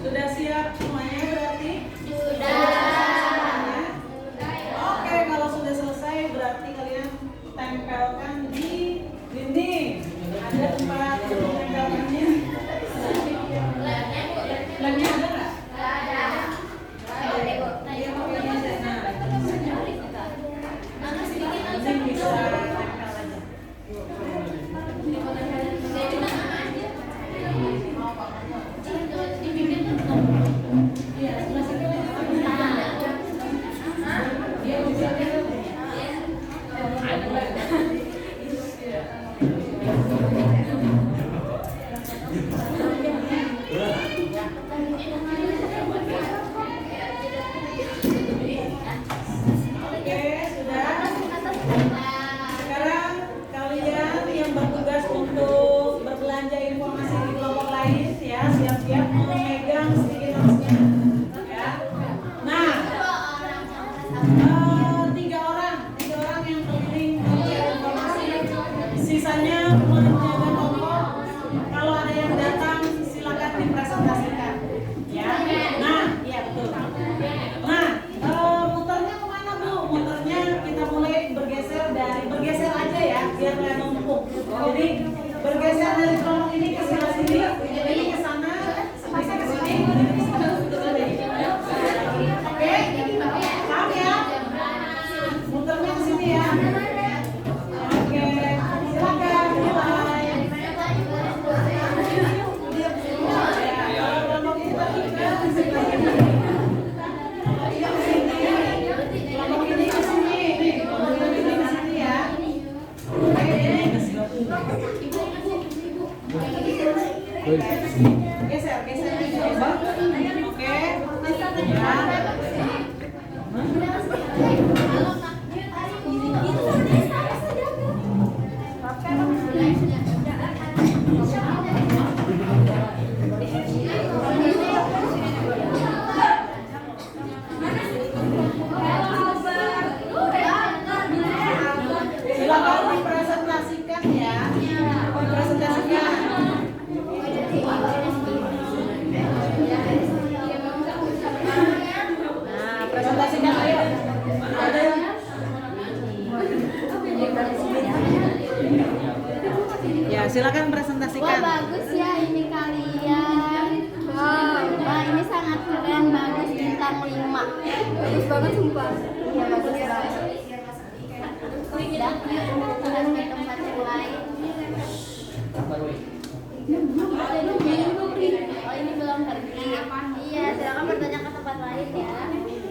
sudah siap semuanya berarti? Oke, kalau sudah selesai berarti kalian tempelkan di dinding. Ada tempat tempelkannya? Lemnya ada nggak? Nanti bisa tempel aja. Iya, sebelah sini. Iya, bisa. Oke, sudah. Sekarang kalian yang bertugas untuk berbelanja informasi di kelompok lain ya, siap-siap memegang sedikit harusnya. Ya. Nah, tiga orang yang keliling mencari informasi. Sisanya menjaga toko. Kalau ada yang datang, silakan dipresentasikan. Ya. Nah, iya betul. Nah, muternya kemana Bu? Muternya kita mulai bergeser aja ya, biar kalian numpuk. Jadi bergeser dari kelompok ini ke sebelah sini, ini ke sana, bisa ke sini, ini ke sana. Oke, paham ya? Muternya ke sini ya. Oke, silakan mulai. Ya, kalau kelompok ini terlibat ke sebelah sini. Kelompok ini ke sini, nih, kelompok ini ke sini ya. Oke, ini ke sini. Geser coba. Oke. Silakan dipresentasikan ya. Dipresentasikan. Nah, presentasikan ayo. Ada yang ya, silakan Wah, presentasikan. bagus ya ini kalian. Wow, wah ini sangat keren, bagus, bintang 5. Bagus banget sumpah. Iya, bagus banget. Udah, kita ke tempat yang lain. Oh, ini belum pergi. Iya, silakan bertanya ke tempat lain ya.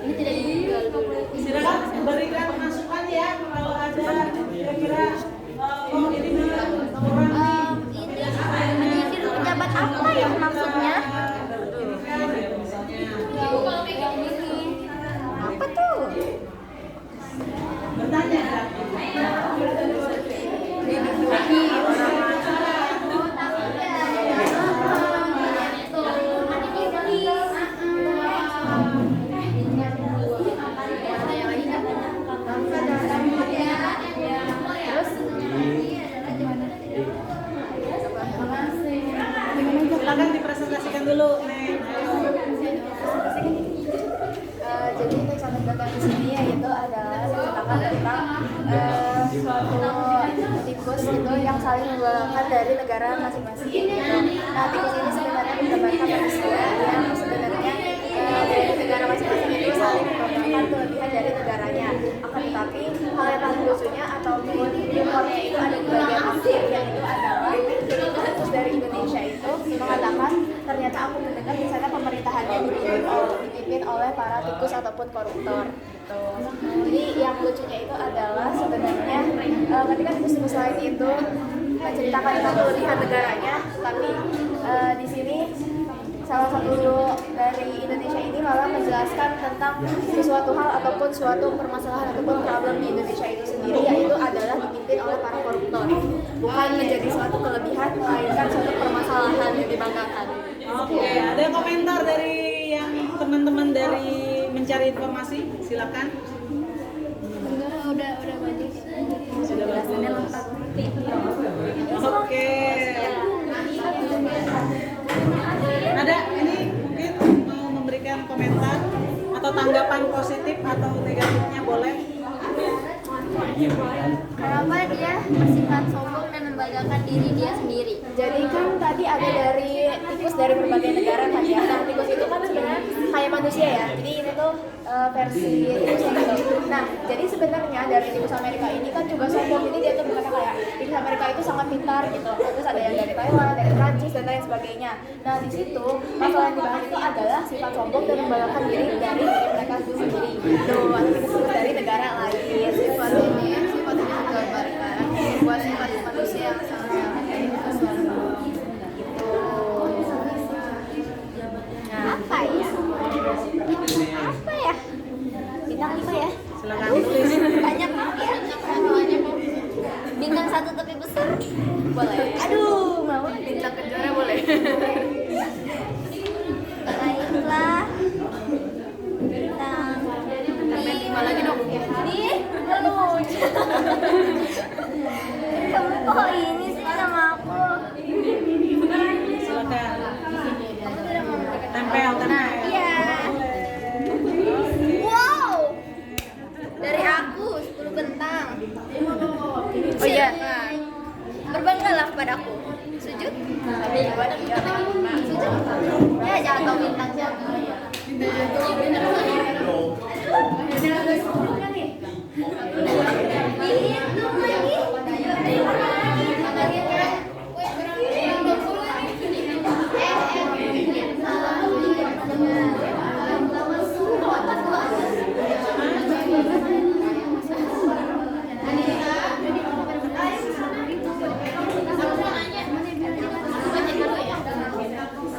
Ini tidak di Google dulu. Silakan berikan masukan ya kalau ada kira-kira oh ini orang Menyisir pejabat apa yang maksudnya? Apa tuh? bertanya silakan dipresentasikan dulu Neng. Jadi untuk contoh data di sini yaitu adalah menceritakan tentang suatu tikus itu yang saling menggunakan dari negara masing-masing. Nah, tikus ini sebenarnya menggambarkan manusia yang sebenarnya dari negara masing-masing itu saling menggambarkan kelebihan dari negaranya. Akan tetapi hal yang paling lucunya ataupun humornya itu ada di bagian akhir, yang itu adalah ketika tikus dari Indonesia itu mengatakan ternyata aku mendengar di sana pemerintahannya dipimpin oleh para tikus ataupun koruptor. Jadi yang lucunya itu adalah sebenarnya ketika tikus-tikus lain itu menceritakan tentang kelebihan negaranya, tapi di sini salah satu dari Indonesia ini malah menjelaskan tentang suatu hal ataupun suatu permasalahan ataupun problem di Indonesia itu sendiri, yaitu adalah dipimpin oleh para koruptor. Bukan menjadi suatu kelebihan, melainkan suatu permasalahan kesempatan. Oke, ada komentar dari yang teman-teman dari mencari informasi? Silakan. Udah banyak. Sudah Penjelasannya bagus. lengkap. Oke. Ada ini mungkin mau memberikan komentar atau tanggapan positif atau negatifnya boleh. Kenapa dia bersifat sombong dan membanggakan diri dia sendiri? Jadi kan tadi ada dari tikus dari berbagai negara kan ya. Nah tikus itu kan sebenarnya kayak manusia ya. Jadi ini tuh versi tikusnya gitu. Nah jadi sebenarnya dari tikus Amerika ini kan juga sombong. Jadi dia tuh berkata kayak tikus Amerika itu sangat pintar gitu. Terus ada yang dari Taiwan, dari Prancis dan lain sebagainya. Nah di situ masalah yang dibahas itu adalah sifat sombong dan membanggakan diri dari mereka sendiri. Tuh ada tikus dari negara lain. Sifat ini menggambarkan buat sifat manusia yang sangat Apa ya? Bintang 5 ya? Silakan tulis. Banyak ya? Bintang 1 tapi besar? Boleh. Aduh, mau bintang kejuara boleh. baiklah. Bintang Tambahin 5 lagi dong. Ih, lucu. Kamu kok ini sih sama aku? Silakan. Kamu tidak mau memberikan Tempel, tempel. Iya. Wow. Dari aku 10 bentang. Oh iya. Nah, berbanggalah padaku. Sujud. Tapi gimana kita Sujud. Ya jatuh bintang jatuh. Hitung lagi.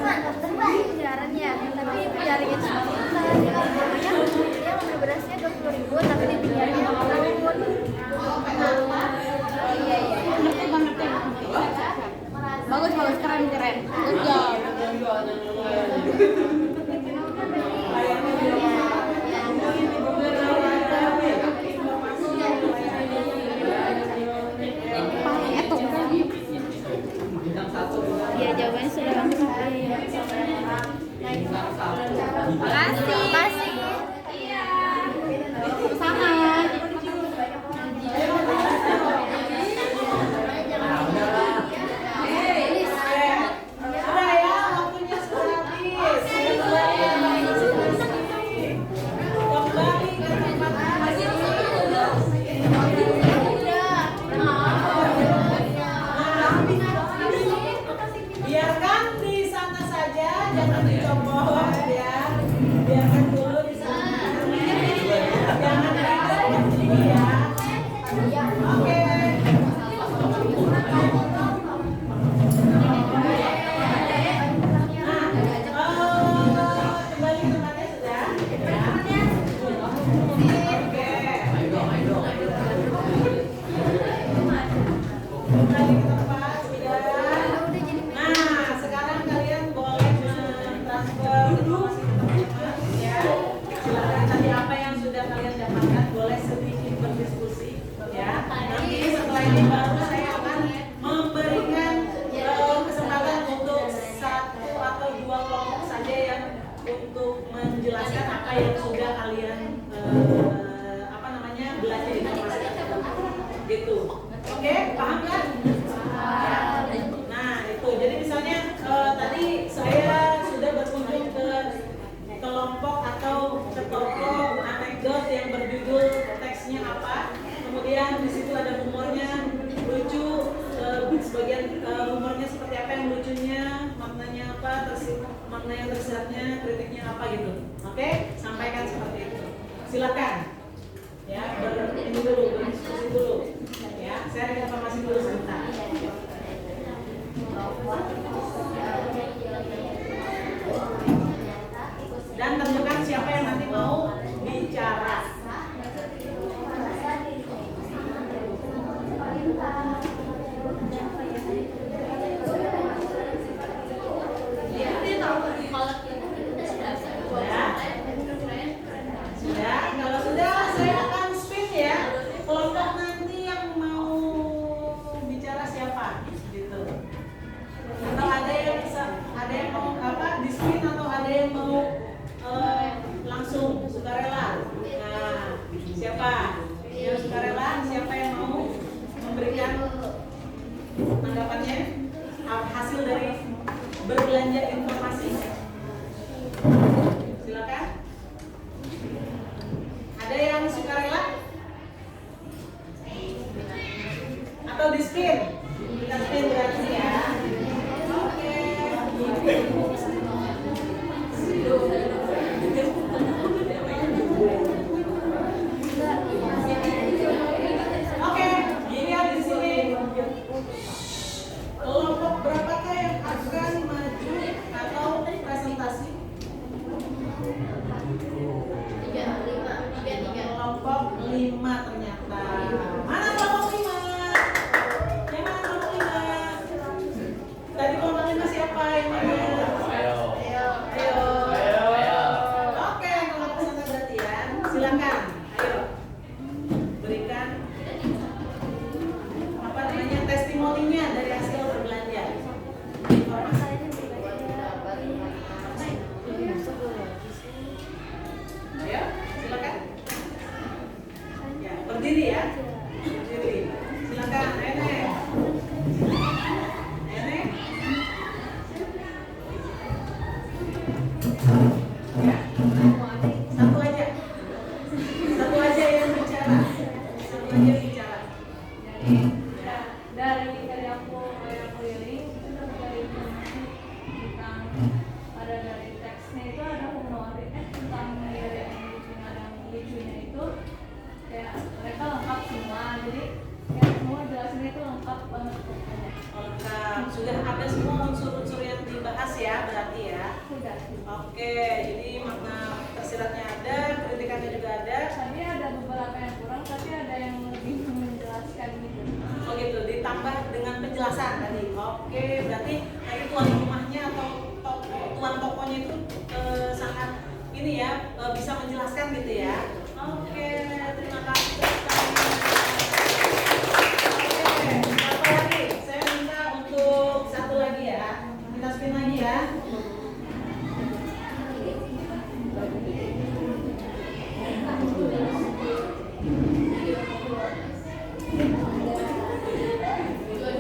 Mantap terbang siarannya, tapi jaring itu dia membeli berasnya 20.000 tapi dibiarin tahun. bagus keren. Ya jawabannya sudah lengkap. Makasih. Iya. Sama. Sudah ya, waktunya sudah habis. Kembali ke tempat biarkan di sana saja, jangan dicopot ya. Biarkan dulu di sana. Jangan ribet sini ya. Oke. Kembali ke tempatnya sudah. Oke. Kembali ke tempat sudah. Nah, sekarang kalian boleh mentransfer informasi ke teman-teman ya. Silakan tadi apa yang sudah kalian dapatkan boleh sedikit berdiskusi ya. Nanti setelah ini baru saya akan memberikan kesempatan untuk 1 atau 2 kelompok saja yang untuk menjelaskan apa yang sudah kalian belajar informasi gitu. Oke, paham kan? Nah, itu. Jadi misalnya tadi saya sudah berkunjung ke kelompok atau ke toko anekdot yang berjudul teksnya apa. Kemudian di situ ada humornya, lucu, sebagian humornya seperti apa yang lucunya, maknanya apa, makna yang tersiratnya, kritiknya apa gitu. Oke, sampaikan seperti itu. Silakan. Ya, ini dulu, berdiskusi dulu. Ya, saya informasi dulu sebentar. Dan tentukan siapa yang nanti mau bicara. berbelanja informasi? Silakan. Ada yang sukarela? Atau di spin? Kita spin berarti ya. Oke. Oke, dilihat di sini. Kelompok berapakah yang akan maju atau presentasi? Kelompok 5 ternyata. Mana kelompok 5? Yang mana kelompok 5? Tadi kelompok 5 siapa? Yang mana? Ayo. Oke, kalau peserta berarti ya. Silakan. Ayo. Berikan apa namanya testimoninya dari hasil berbelanja. Ayo, silakan. Ya, berdiri ya. Berdiri. Silakan, Nenek. Nenek. Ya. Satu aja. Satu aja yang bicara. Satu aja bicara. Jadi dari aku keliling itu dari informasi tentang ada dari teksnya itu ada memori tentang dari yang lucunya itu kayak mereka lengkap semua, jadi kayak semua jelasin itu lengkap banget pokoknya. Lengkap. Sudah ada semua unsur-unsur yang dibahas ya berarti ya. Sudah. Oke, jadi makna tersiratnya ada, kritikannya juga ada. Tadi ada beberapa yang kurang, tapi ada yang lebih menjelaskan gitu. Oh gitu, ditambah dengan penjelasan tadi. Oke, berarti tadi tuan rumahnya atau tuan tokonya itu sangat ini ya, bisa menjelaskan gitu ya. Oke, terima kasih. Oke, satu lagi. Saya minta untuk satu lagi ya. Kita spin lagi ya.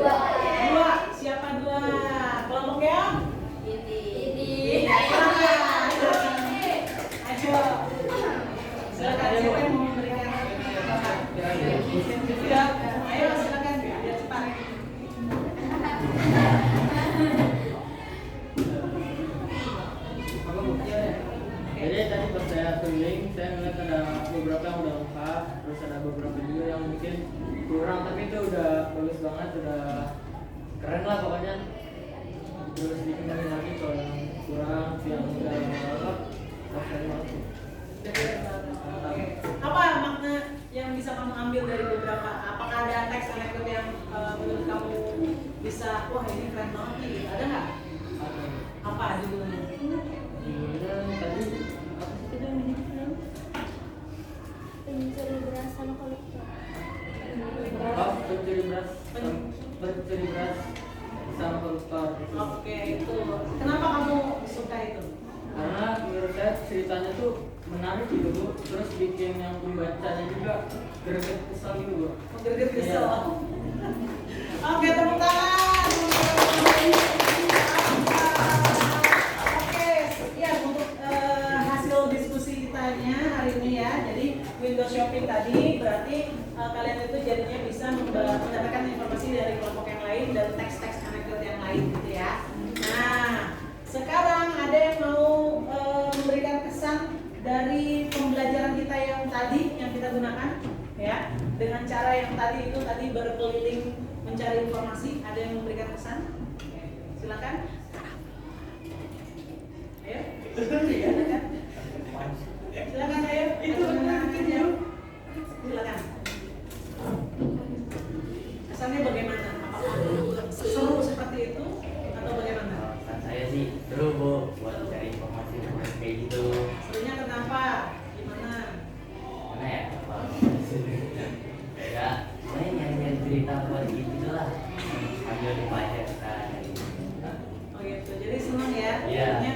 Dua, siapa dua? Kelompoknya? Ini. Ayo. Silakan siapa yang mau memberikan? Ya, ayo silakan biar cepat. Jadi tadi pas saya keliling, saya ngeliat ada beberapa yang udah lengkap, terus ada beberapa juga yang mungkin kurang, tapi itu udah bagus banget, udah keren lah pokoknya. Terus dikenalin lagi kalau yang kurang, yang udah lengkap, keren banget. Apa makna yang bisa kamu ambil dari beberapa? Apakah ada teks anekdot yang menurut kamu bisa, wah ini keren banget nih? Ada nggak? Apa judulnya? Judulnya tadi apa sih tadi yang dijelasin? Pencuri beras sama kolektor. Oh, pencuri beras sama koruptor. Oke, itu. Kenapa kamu suka itu? Karena menurut saya ceritanya tuh menarik gitu Bu, terus bikin yang pembacanya juga greget kesal gitu Bu. Greget kesel. Iya. Oke, tepuk tangan. Oke, sekian untuk hasil diskusi kitanya hari ini ya. Jadi window shopping tadi berarti kalian itu jadinya bisa mendapatkan informasi dari kelompok yang lain dan teks-teks anekdot yang lain gitu ya. Nah, sekarang ada yang mau memberikan kesan dari pembelajaran kita yang tadi yang kita gunakan ya, dengan cara yang tadi itu tadi berkeliling mencari informasi. Ada yang memberikan kesan? Silakan. Ayo. Silakan. Silakan ayo. Itu aja. Silakan. Kesannya bagaimana? Apakah seru seperti itu atau bagaimana? Kan saya sih seru Bu buat cari informasi kayak gitu. Serunya kenapa? Gimana? Mana ya? Apa? Ya, saya nyari cerita buat gitu lah. Sambil dipelajari. Oh gitu. Jadi senang ya? Iya. Jadinya,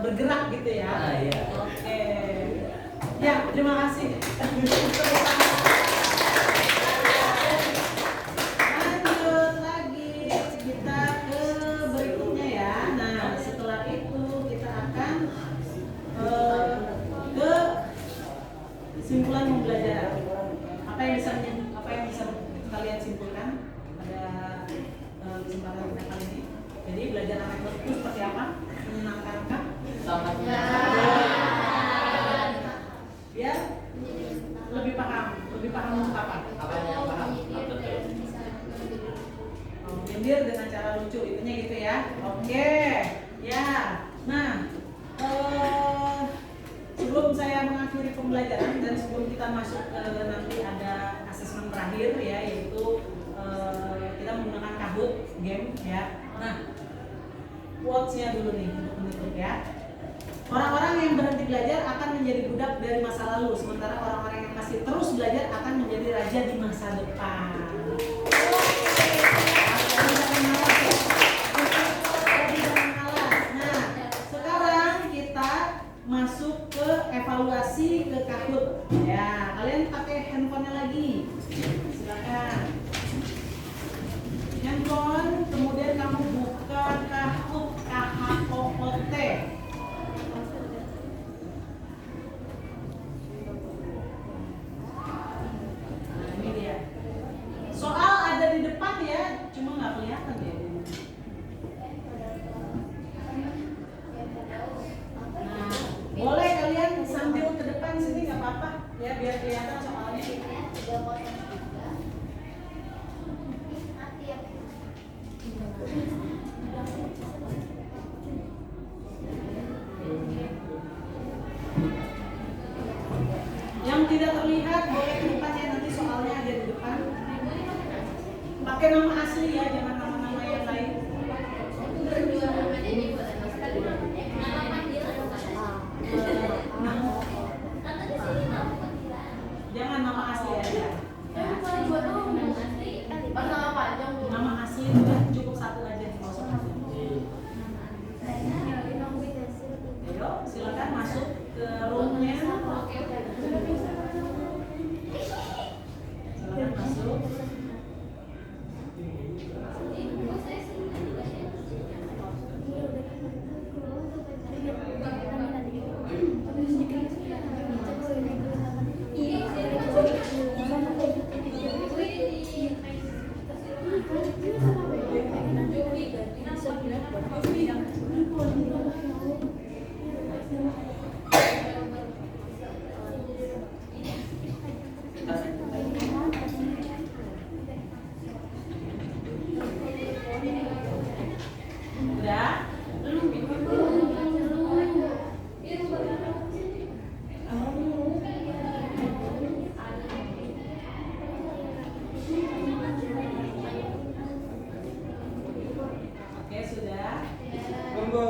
bergerak gitu ya? Ah, iya. Oke. Ya, terima kasih. Lanjut lagi kita ke berikutnya ya. Oke, ya. Nah, sebelum saya mengakhiri pembelajaran dan sebelum kita masuk ke nanti ada asesmen terakhir ya, yaitu kita menggunakan Kahoot game ya. Nah, quotes-nya dulu nih untuk menutup ya. Orang-orang yang berhenti belajar akan menjadi budak dari masa lalu, sementara orang-orang yang masih terus belajar akan menjadi raja di masa depan. Nah, sekarang kita masuk ke evaluasi ke Kahoot. Ya, kalian pakai handphonenya lagi. Silakan. Handphone, kemudian kamu buka Kahoot, K-H-O-O-T. Nah, ini dia. Soal ada di depan ya, cuma nggak kelihatan ya. Nah, boleh kalian sambil ke depan sini nggak apa-apa ya, biar kelihatan soalnya. Yang tidak terlihat boleh ke depan ya, nanti soalnya ada di depan. Pakai nama asli ya, jangan nama-nama yang lain. Jangan nama asli aja. Nama asli udah cukup satu aja, nggak usah satu. Ayo, silakan masuk ke roomnya. Silakan masuk. Udah? Oke, sudah. Tunggu.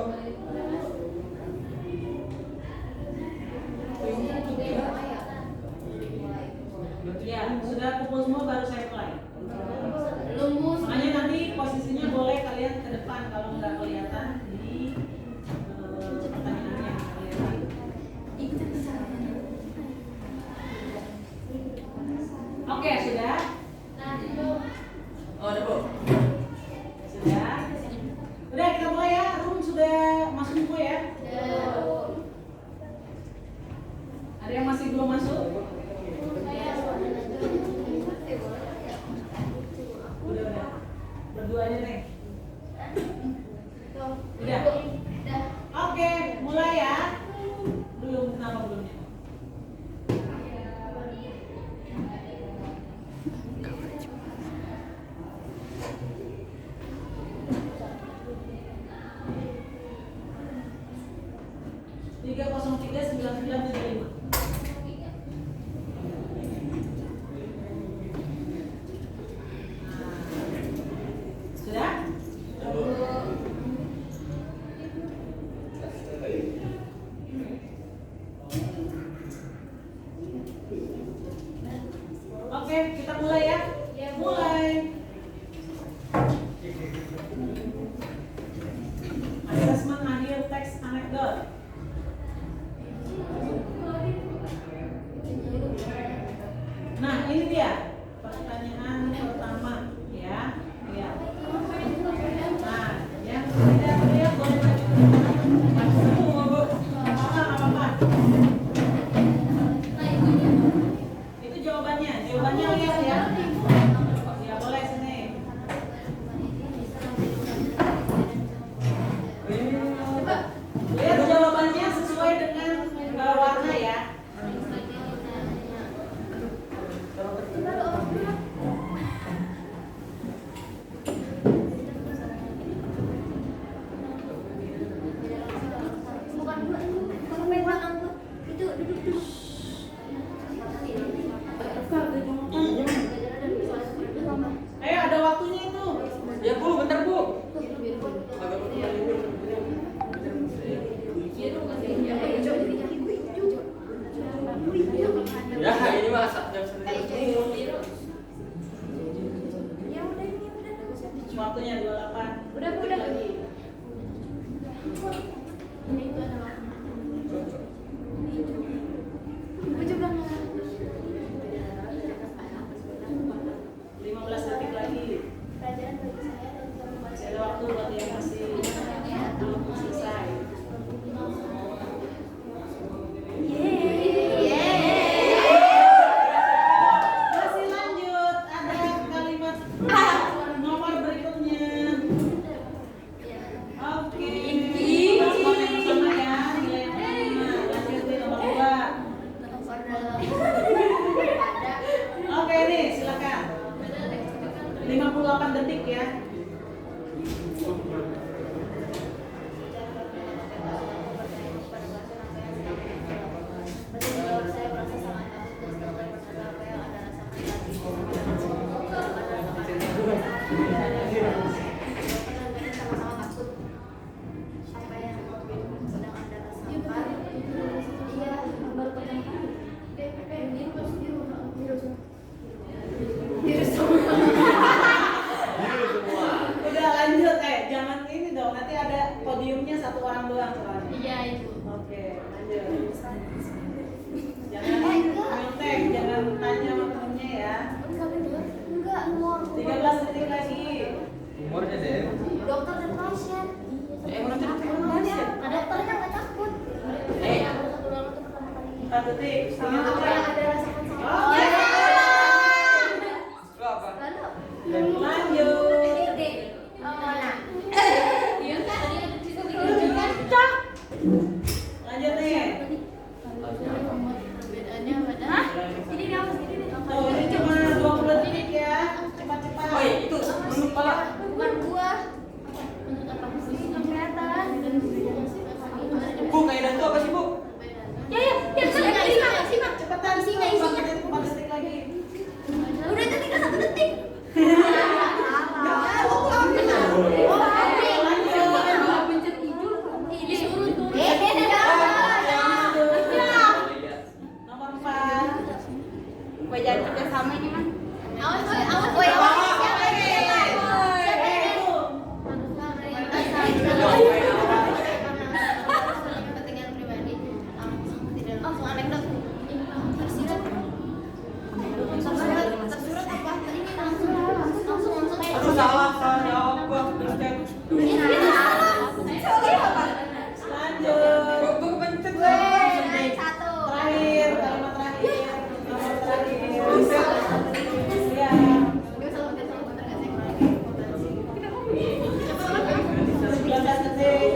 Ya, sudah kumpul semua baru saya mulai. Makanya nanti posisinya boleh kalian ke depan kalau nggak kelihatan di pertanyaannya kelihatan. Oke, sudah? Oh, ada Bu. Sudah? Udah kita mulai ya. Room sudah masuk semua ya? Ada yang masih belum masuk? Udah. Berdua aja nih. Udah. Oke, mulai ya. Belum, kenapa belumnya? Tiga 03-9975. Sudah? Oke, kita mulai ya. Mulai. Asesmen akhir teks anekdot. Nah, ini dia pertanyaan pertama ya. Lihat. Nah, yang tidak terlihat boleh semua, Bu. Apa-apa. Itu jawabannya. Jawabannya lihat ya. Ya, boleh sini. Lihat jawabannya sesuai dengan warna ya. Berarti ada podiumnya satu orang doang soalnya. Iya itu. Oke, lanjut. Jangan nyontek, jangan tanya sama temennya ya. Enggak, umur. 13 detik lagi. Umurnya deh. Dokter dan pasien. Berarti Ada dokternya nggak takut. Baru satu orang itu pertama kali. 4 detik. Sama 3 orang yang detik. ada rasakan sakit. Oh, Ya. Lu apa? Lalu. lanjut. Nah. Iya kan? Tadi ada di situ kan? Lanjut nih. Perbedaannya pada. Ini dia apa? Ini dia. Tuh, ini cuma 20 detik ya. Cepat-cepat. Oh iya, itu menurut pala. Bukan gua. Menurut apa? Nggak kelihatan. Bu, kayak itu apa sih, Bu? Ya, simak. Cepetan. Isinya. 4 detik lagi. Udah tadi kan 1 detik. Nomor 4. Jangan kerja sama ini mah. Awas. Kepentingan pribadi langsung tidak langsung anekdot. Tersurat apa? Ini langsung. Aduh, salah jawab gua. Lanjut. Gua kepencet. Satu. Terakhir, kalimat terakhir. Nomor terakhir. Ya. 19 detik.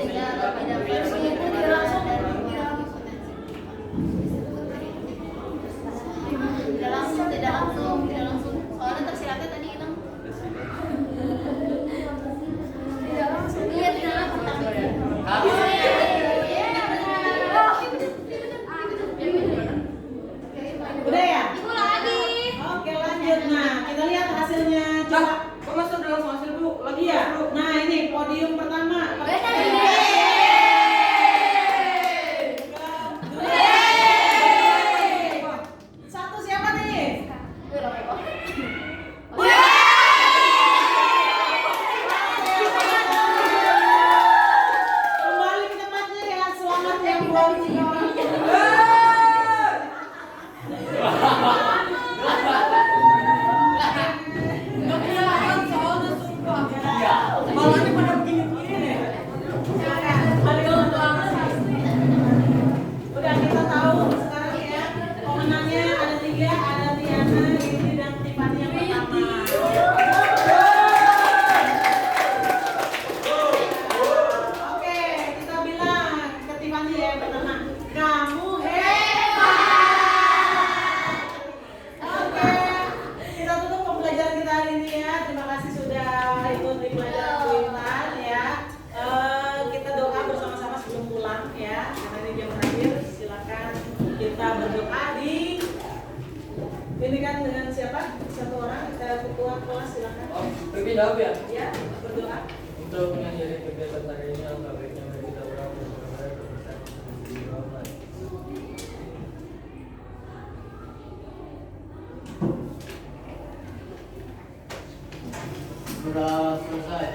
Tidak langsung. Soalnya tersiratnya tadi hilang. Tidak langsung. Iya, tidak langsung. Udah ya? Ibu lagi. Oke, lanjut. Nah, kita lihat hasilnya. Coba. Kok masa udah langsung hasil, Bu? Lagi Iya. ya? Nah, ini podium pertama. Satu siapa nih? Kembali ke tempatnya ya. Selamat yang buat si orang. Malah ini pada begini-begini nih. Udah kita tahu sekarang ya. Pemenangnya ada 3, ada Tiana, Indri, dan Tiffany yang pertama. Oke, kita bilang ke Tiffany ya yang pertama. Kamu hebat. Oke, kita tutup pembelajaran kita hari ini ya. Terima kasih sudah ikut di pelajaran Kuintan ya. Kita doa bersama-sama sebelum pulang ya. Karena ini jam terakhir, silakan kita berdoa di ini kan dengan siapa? Satu orang, ketua kelas silakan. Oh, pergi jawab ya? Ya, berdoa. Untuk mengakhiri kegiatan hari ini, alangkah baiknya mari kita berdoa sudah selesai.